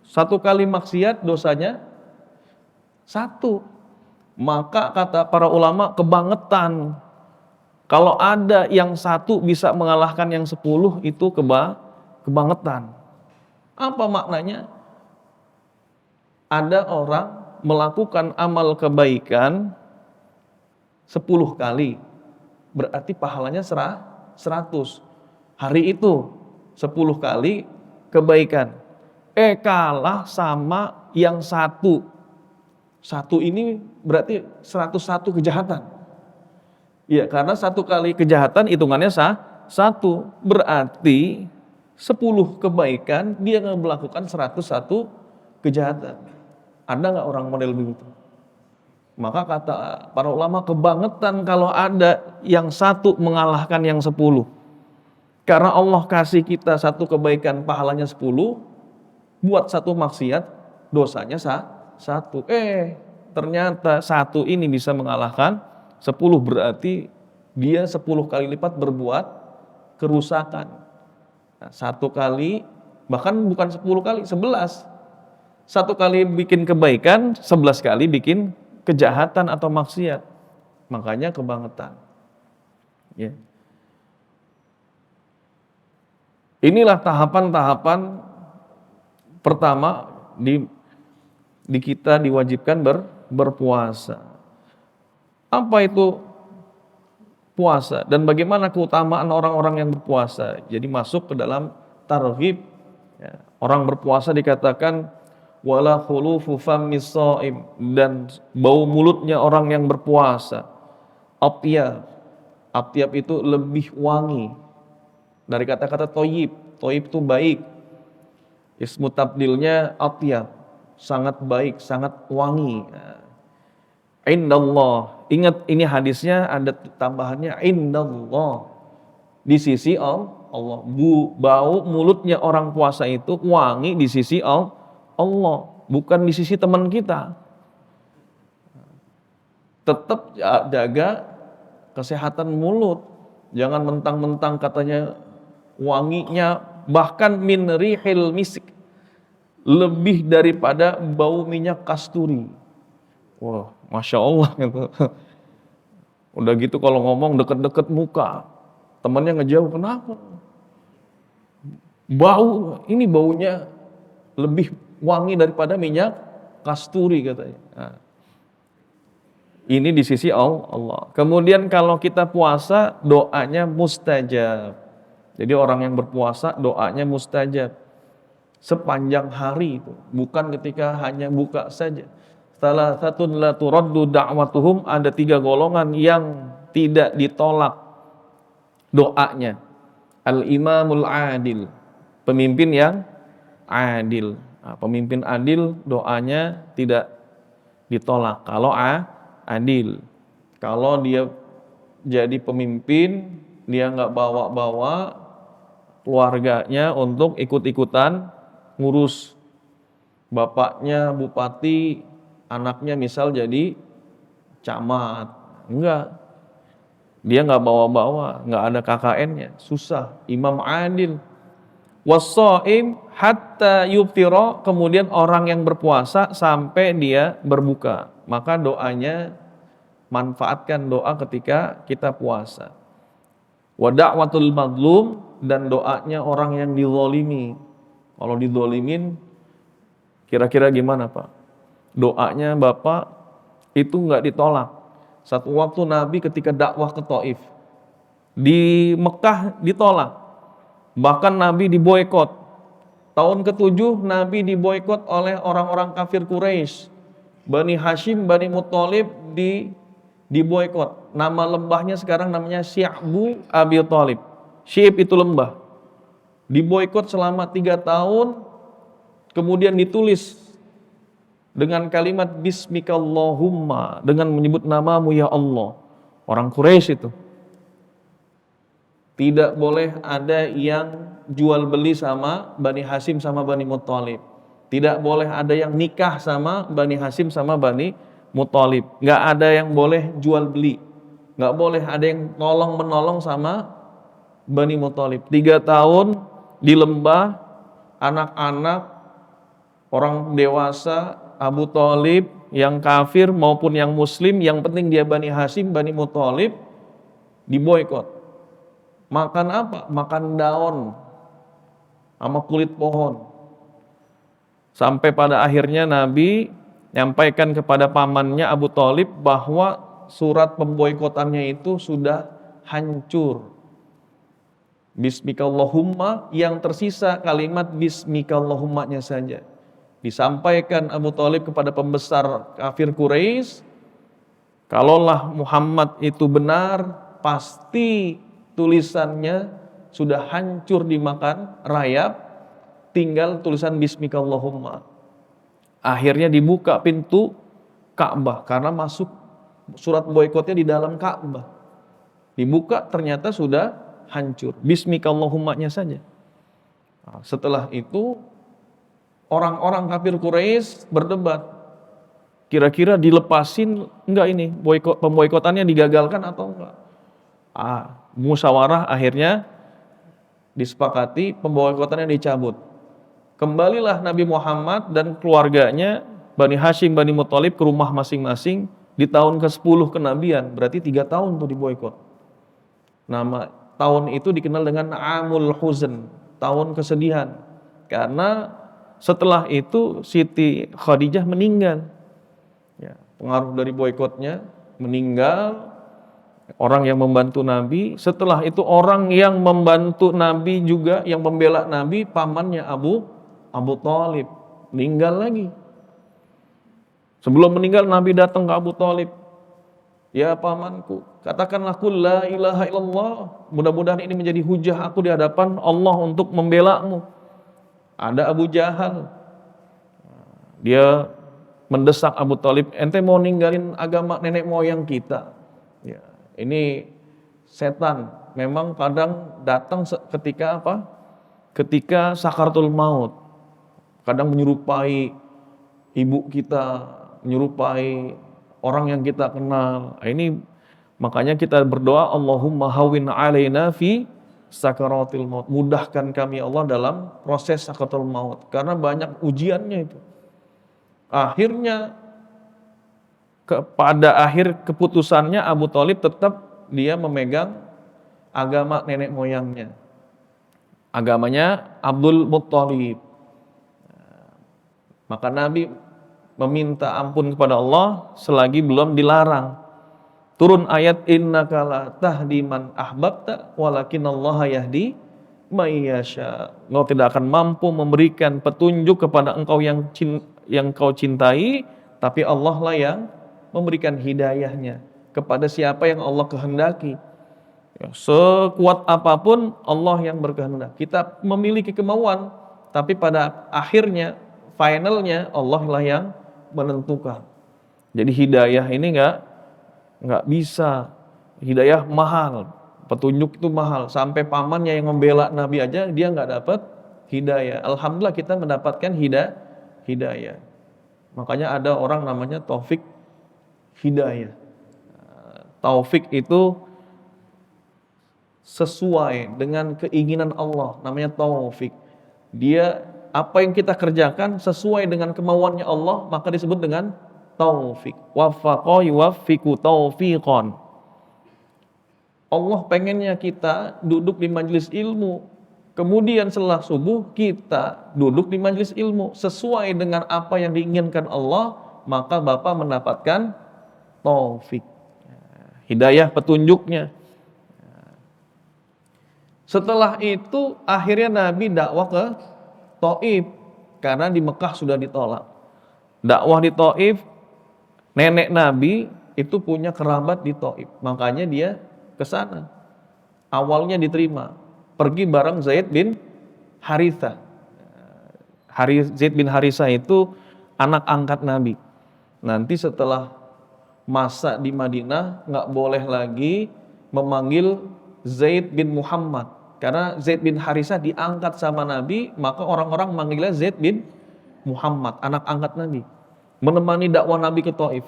Satu kali maksiat dosanya 1. Maka kata para ulama kebangetan. Kalau ada yang 1 bisa mengalahkan yang 10 itu kebangetan. Apa maknanya? Ada orang melakukan amal kebaikan 10 kali. Berarti pahalanya 100. Hari itu 10 kali kebaikan. Kalah sama yang 1. 1 ini berarti 101 kejahatan. Ya, karena 1 kali kejahatan hitungannya 1. Berarti 10 kebaikan dia melakukan 101 kejahatan. Ada nggak orang model begitu? Maka kata para ulama kebangetan kalau ada yang 1 mengalahkan yang 10. Karena Allah kasih kita 1 kebaikan pahalanya 10, buat 1 maksiat dosanya 1. Ternyata 1 ini bisa mengalahkan 10, berarti dia 10 kali lipat berbuat kerusakan. Nah, 1 kali, bahkan bukan 10 kali, 11. 1 kali bikin kebaikan, 11 kali bikin kejahatan atau maksiat. Makanya kebangetan. Ya. Inilah tahapan-tahapan pertama di kita diwajibkan berpuasa. Apa itu puasa dan bagaimana keutamaan orang-orang yang berpuasa? Jadi masuk ke dalam targhib. Ya. Orang berpuasa dikatakan wala khulufu fammis shaim, dan bau mulutnya orang yang berpuasa atyab itu lebih wangi dari kata-kata thayyib. Thayyib itu baik, ismu tabdilnya atyab, sangat baik, sangat wangi. Indallah, ingat ini hadisnya ada tambahannya indallah, di sisi Allah. Bau mulutnya orang puasa itu wangi di sisi Allah, bukan di sisi teman kita. Tetap jaga kesehatan mulut. Jangan mentang-mentang katanya wanginya bahkan min rihil misik, lebih daripada bau minyak kasturi. Wah, Masya Allah gitu. Udah gitu kalau ngomong deket-deket muka, temannya ngejauh, kenapa? Ini baunya lebih wangi daripada minyak kasturi katanya. Nah, ini di sisi Allah. Kemudian kalau kita puasa, doanya mustajab. Jadi orang yang berpuasa doanya mustajab sepanjang hari itu, bukan ketika hanya buka saja. Salah satu la turaddu da'watuhum, ada 3 golongan yang tidak ditolak doanya. Al-imamul adil, pemimpin yang adil. Nah, pemimpin adil doanya tidak ditolak kalau adil. Kalau dia jadi pemimpin, dia nggak bawa-bawa keluarganya untuk ikut-ikutan ngurus. Bapaknya bupati, anaknya misal jadi camat, enggak. Dia nggak bawa-bawa, nggak ada KKN-nya, susah. Imam adil. Was-shaim hatta yuftira, kemudian orang yang berpuasa sampai dia berbuka. Maka doanya, manfaatkan doa ketika kita puasa. Wa da'watul mazlum, dan doanya orang yang dizalimi. Kalau dizalimin kira-kira gimana Pak? Doanya Bapak itu nggak ditolak. Satu waktu Nabi ketika dakwah ke Taif, di Mekah ditolak, bahkan Nabi diboikot. Tahun ke-7 Nabi diboikot oleh orang-orang kafir Quraisy. Bani Hashim, Bani Muthalib diboikot. Nama lembahnya sekarang namanya Syi'bu Abi Thalib. Syi'b itu lembah. Diboikot selama 3 tahun, kemudian ditulis dengan kalimat Bismikallahumma, dengan menyebut namamu ya Allah. Orang Quraisy itu. Tidak boleh ada yang jual beli sama Bani Hashim sama Bani Muthalib. Tidak boleh ada yang nikah sama Bani Hashim sama Bani Muthalib. Nggak ada yang boleh jual beli. Nggak boleh ada yang tolong-menolong sama Bani Muthalib. 3 tahun di lembah, anak-anak, orang dewasa, Abu Thalib, yang kafir maupun yang muslim, yang penting dia Bani Hashim, Bani Muthalib, diboikot. Makan apa? Makan daun sama kulit pohon. Sampai pada akhirnya Nabi nyampaikan kepada pamannya Abu Thalib bahwa surat pemboikotannya itu sudah hancur. Bismikallahumma, yang tersisa kalimat Bismikallahumma-nya saja. Disampaikan Abu Thalib kepada pembesar kafir Quraisy, kalaulah Muhammad itu benar, pasti tulisannya sudah hancur dimakan rayap, tinggal tulisan Bismikallahumma. Akhirnya dibuka pintu Ka'bah karena masuk surat boikotnya di dalam Ka'bah. Dibuka ternyata sudah hancur, Bismikallahumma-nya saja. Nah, setelah itu orang-orang kafir Quraisy berdebat, kira-kira dilepasin enggak ini, pemboikotannya digagalkan atau enggak. Musyawarah akhirnya disepakati pemboikotannya dicabut. Kembalilah Nabi Muhammad dan keluarganya Bani Hashim, Bani Muthalib ke rumah masing-masing di tahun ke-10 kenabian, berarti 3 tahun tuh diboikot. Nama tahun itu dikenal dengan Amul Huzn, tahun kesedihan. Karena setelah itu Siti Khadijah meninggal. Ya, pengaruh dari boikotnya, meninggal. Orang yang membantu Nabi. Setelah itu orang yang membantu Nabi juga, yang membela Nabi, pamannya Abu Thalib, meninggal lagi. Sebelum meninggal Nabi datang ke Abu Thalib. Ya pamanku, katakanlah qul la ilaha illallah, mudah-mudahan ini menjadi hujah aku di hadapan Allah untuk membelamu. Ada Abu Jahal, dia mendesak Abu Thalib, ente mau ninggalin agama nenek moyang kita. Ya, ini setan memang kadang datang ketika apa? Ketika sakaratul maut. Kadang menyerupai ibu kita, menyerupai orang yang kita kenal. Ini makanya kita berdoa, Allahumma hawwin alaina fi sakaratil maut. Mudahkan kami Allah dalam proses sakaratul maut. Karena banyak ujiannya itu. Akhirnya pada akhir keputusannya Abu Thalib tetap dia memegang agama nenek moyangnya. Agamanya Abdul Muttalib. Maka Nabi meminta ampun kepada Allah selagi belum dilarang. Turun ayat innaka la tahdi man ahbabta walakinallaha yahdi may yasha. Engkau tidak akan mampu memberikan petunjuk kepada engkau yang kau cintai, tapi Allah lah yang memberikan hidayahnya kepada siapa yang Allah kehendaki. Ya, sekuat apapun Allah yang berkehendak. Kita memiliki kemauan, tapi pada akhirnya, finalnya Allah lah yang menentukan. Jadi hidayah ini nggak bisa. Hidayah mahal, petunjuk itu mahal. Sampai pamannya yang membela Nabi aja dia nggak dapat hidayah. Alhamdulillah kita mendapatkan hidayah. Makanya ada orang namanya Taufik Hidayah. Taufik itu sesuai dengan keinginan Allah, namanya taufik. Dia apa yang kita kerjakan sesuai dengan kemauannya Allah, maka disebut dengan taufik. Waffaqa yuwaffiqu taufiqan. Allah pengennya kita duduk di majelis ilmu, kemudian setelah subuh kita duduk di majelis ilmu sesuai dengan apa yang diinginkan Allah, maka Bapak mendapatkan taufik, hidayah petunjuknya. Setelah itu akhirnya Nabi dakwah ke Taif karena di Mekah sudah ditolak. Dakwah di Taif, nenek Nabi itu punya kerabat di Taif, makanya dia ke sana. Awalnya diterima, pergi bareng Zaid bin Harithah. Zaid bin Harithah itu anak angkat Nabi. Nanti setelah masa di Madinah nggak boleh lagi memanggil Zaid bin Muhammad, karena Zaid bin Harithah diangkat sama Nabi, maka orang-orang manggilnya Zaid bin Muhammad, anak angkat Nabi. Menemani dakwah Nabi ke Taif.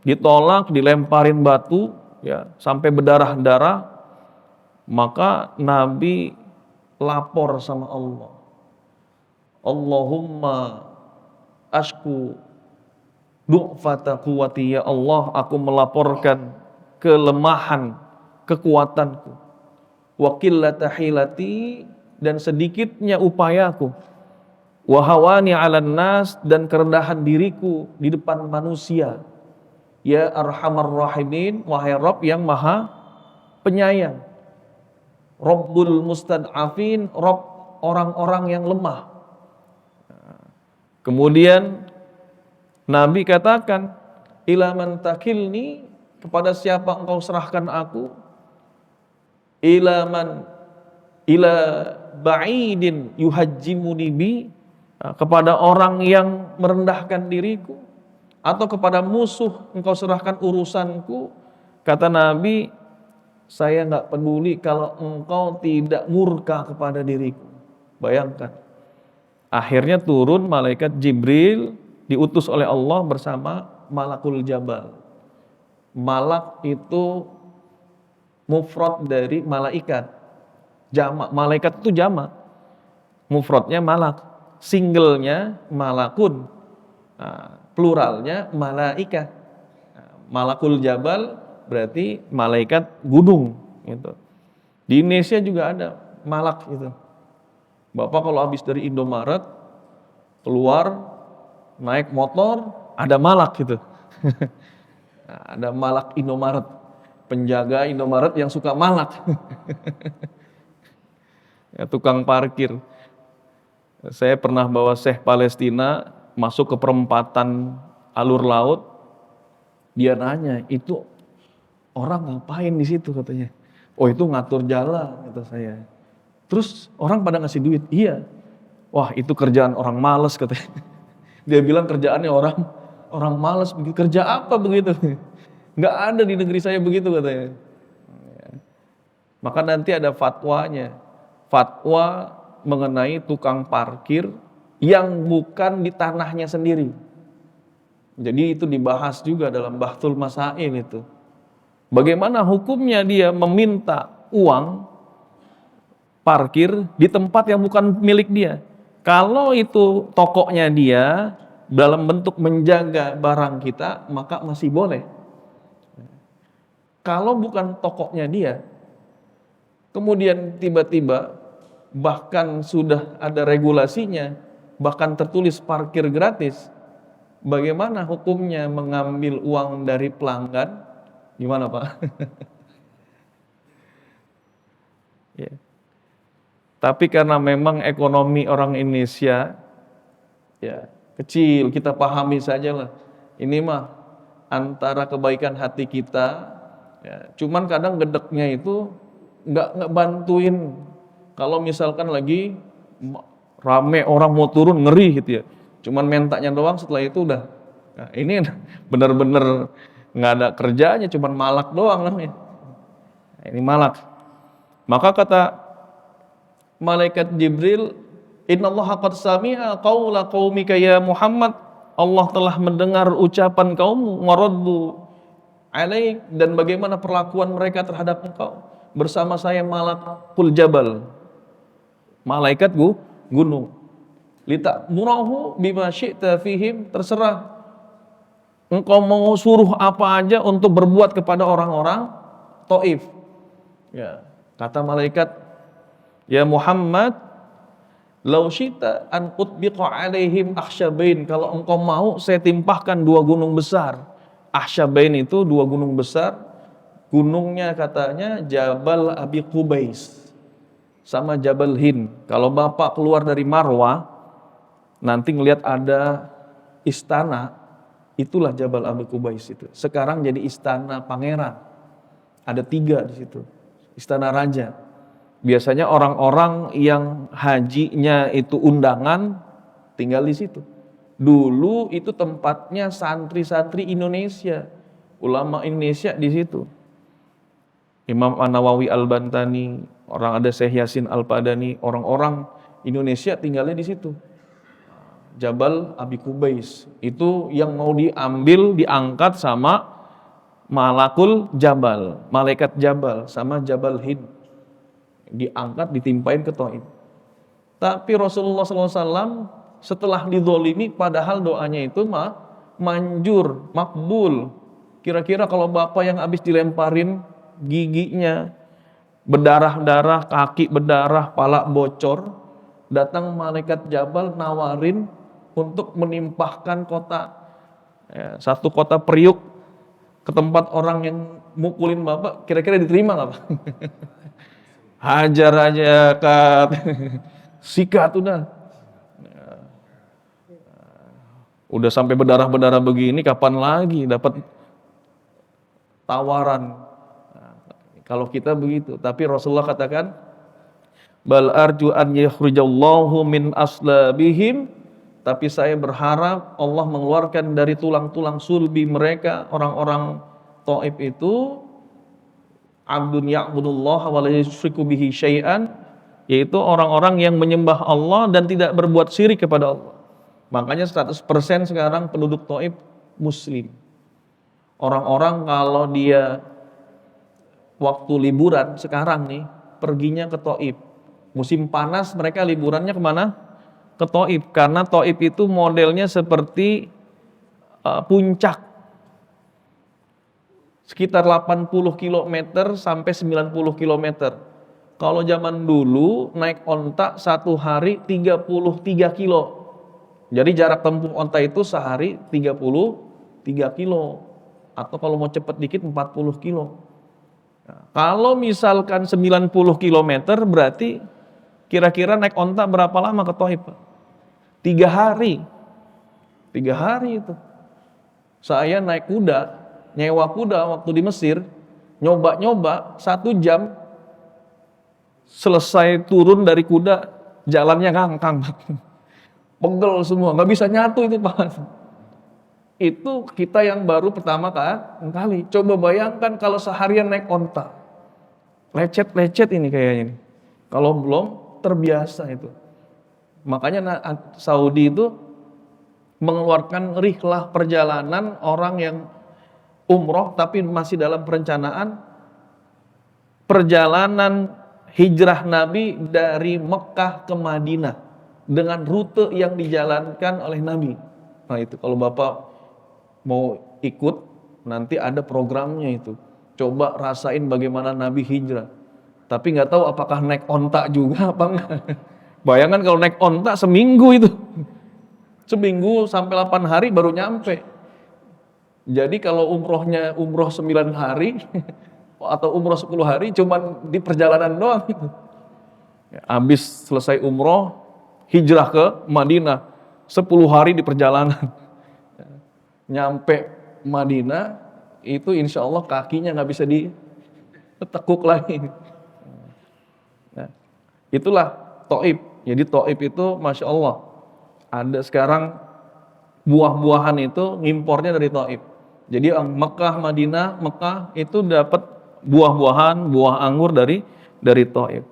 Ditolak, dilemparin batu, ya sampai berdarah-darah. Maka Nabi lapor sama Allah. Allahumma ashku du'fata quwwati, ya Allah, aku melaporkan kelemahan kekuatanku, wa qillata hilati, dan sedikitnya upayaku, wa hawani 'alan nas, dan kerendahan diriku di depan manusia. Ya arhamar rahimin, wahai Rabb yang maha penyayang. Rabbul mustad'afin, Rabb orang-orang yang lemah. Kemudian Nabi katakan, ila man takilni, kepada siapa engkau serahkan aku, ila ba'idin yuhajjimuni bi, kepada orang yang merendahkan diriku, atau kepada musuh engkau serahkan urusanku. Kata Nabi, saya nggak peduli kalau engkau tidak murka kepada diriku. Bayangkan, akhirnya turun malaikat Jibril diutus oleh Allah bersama Malakul Jabal. Malak itu mufrad dari malaikat. Jamak, malaikat itu jamak. Mufradnya malak, singlenya malakun, pluralnya malaikat. Malakul Jabal berarti malaikat gunung gitu. Di Indonesia juga ada malak itu. Bapak kalau habis dari Indomaret keluar naik motor, ada malak gitu. Ada malak Indomaret, penjaga Indomaret yang suka malak. Ya, tukang parkir. Saya pernah bawa Syekh Palestina masuk ke perempatan alur laut. Dia nanya, itu orang ngapain di situ katanya. Oh, itu ngatur jalan, kata saya. Terus orang pada ngasih duit. Iya. Wah, itu kerjaan orang malas katanya. Dia bilang kerjaannya orang malas begitu. Kerja apa begitu? Nggak ada di negeri saya begitu katanya. Maka nanti ada fatwanya. Fatwa mengenai tukang parkir yang bukan di tanahnya sendiri. Jadi itu dibahas juga dalam Bahthul Masail itu. Bagaimana hukumnya dia meminta uang parkir di tempat yang bukan milik dia. Kalau itu tokonya dia dalam bentuk menjaga barang kita, maka masih boleh. Kalau bukan tokonya dia, kemudian tiba-tiba bahkan sudah ada regulasinya, bahkan tertulis parkir gratis, bagaimana hukumnya mengambil uang dari pelanggan? Gimana Pak? Ya. Tapi karena memang ekonomi orang Indonesia ya kecil, kita pahami saja lah. Ini mah antara kebaikan hati kita, ya, cuman kadang gedeknya itu nggak bantuin. Kalau misalkan lagi rame orang mau turun ngeri gitu ya, cuman mentanya doang, setelah itu udah. Nah, ini bener-bener nggak ada kerjanya, cuman malak doang namanya. Nah, ini malak. Maka kata malaikat Jibril, innallaha qad sami'a qaula qaumika ya Muhammad, Allah telah mendengar ucapan kaummu, waraddu alaik, dan bagaimana perlakuan mereka terhadap engkau. Bersama saya malakul jabal, malaikat gunung. Lita murahu bima syi'ta fihim, terserah engkau mau suruh apa aja untuk berbuat kepada orang-orang Taif. Ya, kata malaikat, ya Muhammad, lau syi'ta an utbiqa alaihim akhsyabain, kalau engkau mau saya timpahkan 2 gunung besar. Akhsyabain itu 2 gunung besar. Gunungnya katanya Jabal Abi Qubais sama Jabal Hind. Kalau Bapak keluar dari Marwah, nanti ngelihat ada istana, itulah Jabal Abi Qubais itu. Sekarang jadi istana pangeran. Ada 3 di situ. Istana raja. Biasanya orang-orang yang hajinya itu undangan tinggal di situ. Dulu itu tempatnya santri-santri Indonesia, ulama Indonesia di situ. Imam An-Nawawi Al-Bantani, orang ada Syekh Yasin Al-Padani, orang-orang Indonesia tinggalnya di situ. Jabal Abi Qubais itu yang mau diambil, diangkat sama Malakul Jabal, malaikat Jabal, sama Jabal Hind, diangkat ditimpain ke Taif. Tapi Rasulullah SAW setelah dizolimi, padahal doanya itu manjur, makbul. Kira-kira kalau Bapak yang habis dilemparin giginya berdarah-darah, kaki berdarah, pala bocor, datang malaikat Jabal nawarin untuk menimpahkan kota, ya, 1 kota periuk ke tempat orang yang mukulin Bapak, kira-kira diterima nggak Pak? Hajar aja kat, sikat udah. Udah sampai berdarah-berdarah begini, kapan lagi dapat tawaran? Kalau kita begitu, tapi Rasulullah katakan, bal arju an yakhrujallahu min aslabihim, tapi saya berharap Allah mengeluarkan dari tulang-tulang sulbi mereka, orang-orang Taif itu, abdun ya'budullah wa la yusyriku bihi syai'an, yaitu orang-orang yang menyembah Allah dan tidak berbuat syirik kepada Allah. Makanya 100% sekarang penduduk Taif muslim. Orang-orang kalau dia waktu liburan sekarang nih, perginya ke Taif. Musim panas mereka liburannya kemana? Ke Taif, karena Taif itu modelnya seperti puncak, sekitar 80 km sampai 90 km. Kalau zaman dulu naik onta 1 hari 33 kilo. Jadi jarak tempuh onta itu sehari 33 kilo. Atau kalau mau cepat dikit 40 kilo. Nah, kalau misalkan 90 km berarti kira-kira naik onta berapa lama ke Taif? 3 hari. 3 hari itu. Saya naik kuda, nyewa kuda waktu di Mesir, nyoba-nyoba 1 jam, selesai turun dari kuda, jalannya ngangkang. Pegel semua, nggak bisa nyatu itu Pak. Itu kita yang baru pertama kali. Coba bayangkan kalau seharian naik onta. lecet-lecet ini kayaknya nih. Kalau belum terbiasa itu. Makanya Saudi itu mengeluarkan rihlah perjalanan orang yang umroh tapi masih dalam perencanaan perjalanan hijrah Nabi dari Mekah ke Madinah dengan rute yang dijalankan oleh Nabi. Nah itu kalau Bapak mau ikut nanti ada programnya itu. Coba rasain bagaimana Nabi hijrah. Tapi nggak tahu apakah naik onta juga apa enggak. Bayangkan kalau naik onta seminggu itu. Seminggu sampai 8 hari baru nyampe. Jadi kalau umrohnya umroh 9 hari atau umroh 10 hari cuman di perjalanan doang gitu. Habis selesai umroh hijrah ke Madinah 10 hari di perjalanan. Nyampe Madinah itu insya Allah kakinya nggak bisa ditekuk lagi. Nah, itulah Taif. Jadi Taif itu Masya Allah ada sekarang buah-buahan itu ngimpornya dari Taif. Jadi Mekah, Madinah, Mekah itu dapat buah-buahan, buah anggur dari Taif.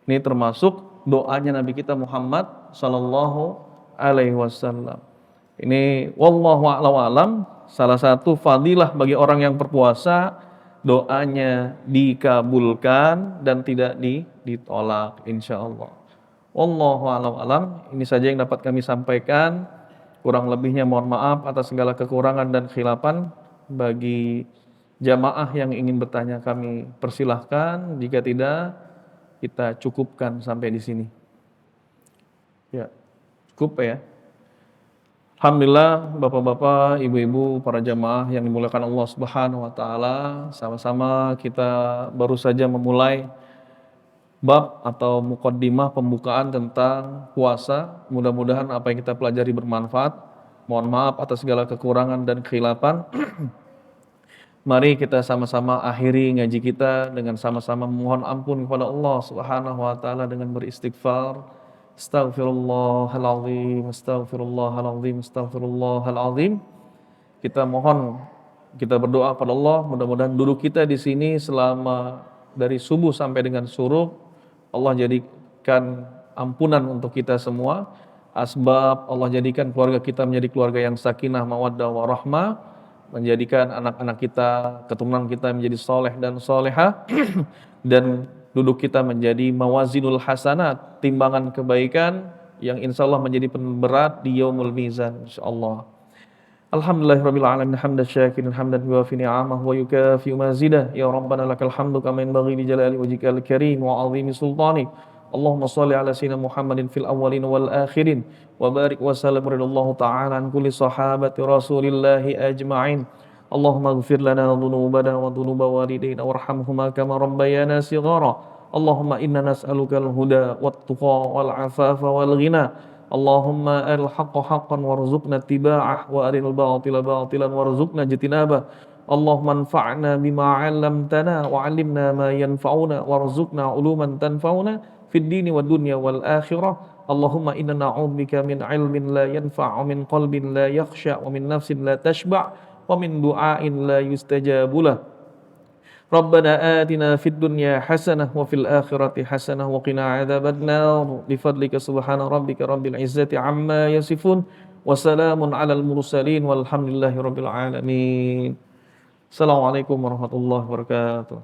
Ini termasuk doanya Nabi kita Muhammad sallallahu alaihi wasallam. Ini wallahu a'lam, salah satu fadilah bagi orang yang berpuasa, doanya dikabulkan dan tidak ditolak insyaallah. Wallahu a'lam. Ini saja yang dapat kami sampaikan. Kurang lebihnya mohon maaf atas segala kekurangan dan khilafan. Bagi jamaah yang ingin bertanya kami persilahkan. Jika tidak, kita cukupkan sampai di sini. Ya, cukup ya. Alhamdulillah Bapak-bapak, Ibu-ibu, para jamaah yang dimuliakan Allah Subhanahu wa taala, sama-sama kita baru saja memulai bab atau muqaddimah pembukaan tentang puasa. Mudah-mudahan apa yang kita pelajari bermanfaat. Mohon maaf atas segala kekurangan dan khilafan. Mari kita sama-sama akhiri ngaji kita dengan sama-sama memohon ampun kepada Allah Subhanahu wa taala dengan beristighfar. Astaghfirullahaladzim, astaghfirullahaladzim, astaghfirullahaladzim. Kita mohon, kita berdoa pada Allah, mudah-mudahan duduk kita di sini selama dari subuh sampai dengan suruh, Allah jadikan ampunan untuk kita semua. Asbab Allah jadikan keluarga kita menjadi keluarga yang sakinah, mawaddah, warahmah. Menjadikan anak-anak kita, keturunan kita menjadi soleh dan soleha. Dan duduk kita menjadi mawazinul hasanat, timbangan kebaikan yang insya Allah menjadi pemberat di yaumul mizan insyaallah. Alhamdulillahirabbil alamin hamdan syakirin hamdan yuwafi ni'amahu wa yukafi mazidah. Ya rabbana lakal hamdu kama yanbaghi li jalali wajhikal karim wa 'azimi sultanik. Allahumma shalli ala sayyidina Muhammadin fil awwalin wal akhirin wa barik wa sallim radhiyallahu ta'ala an kulli sahabati rasulillahi ajma'in. Allahumma ighfir lana dhunubana wa dhunuba walidayna warhamhuma kama rabbayana shighara. Allahumma inna nas'aluka al-huda wat tuqa wal afafa wal ghina. Allahumma aril haqqa haqqan warzuqna ittiba'ah wa aril batila batilan warzuqna ijtinabah. Allahumma anfa'na bima 'allamtana wa 'allimna ma yanfa'una warzuqna 'uluman tanfa'una fid dini wad dunya wal akhirah. Allahumma inna na'udzubika min 'ilmin la yanfa' wa min qalbin la yakhsha wa min nafsin la tashba' wa min du'ain la yustajabu lah. Rabbana atina fid dunya hasanah wa fil akhirati hasanah wa qina adzabannar. Bi fadlika subhana rabbika rabbil izzati amma yasifun wa salamun 'alal mursalin walhamdulillahi rabbil alamin. Assalamualaikum warahmatullahi wabarakatuh.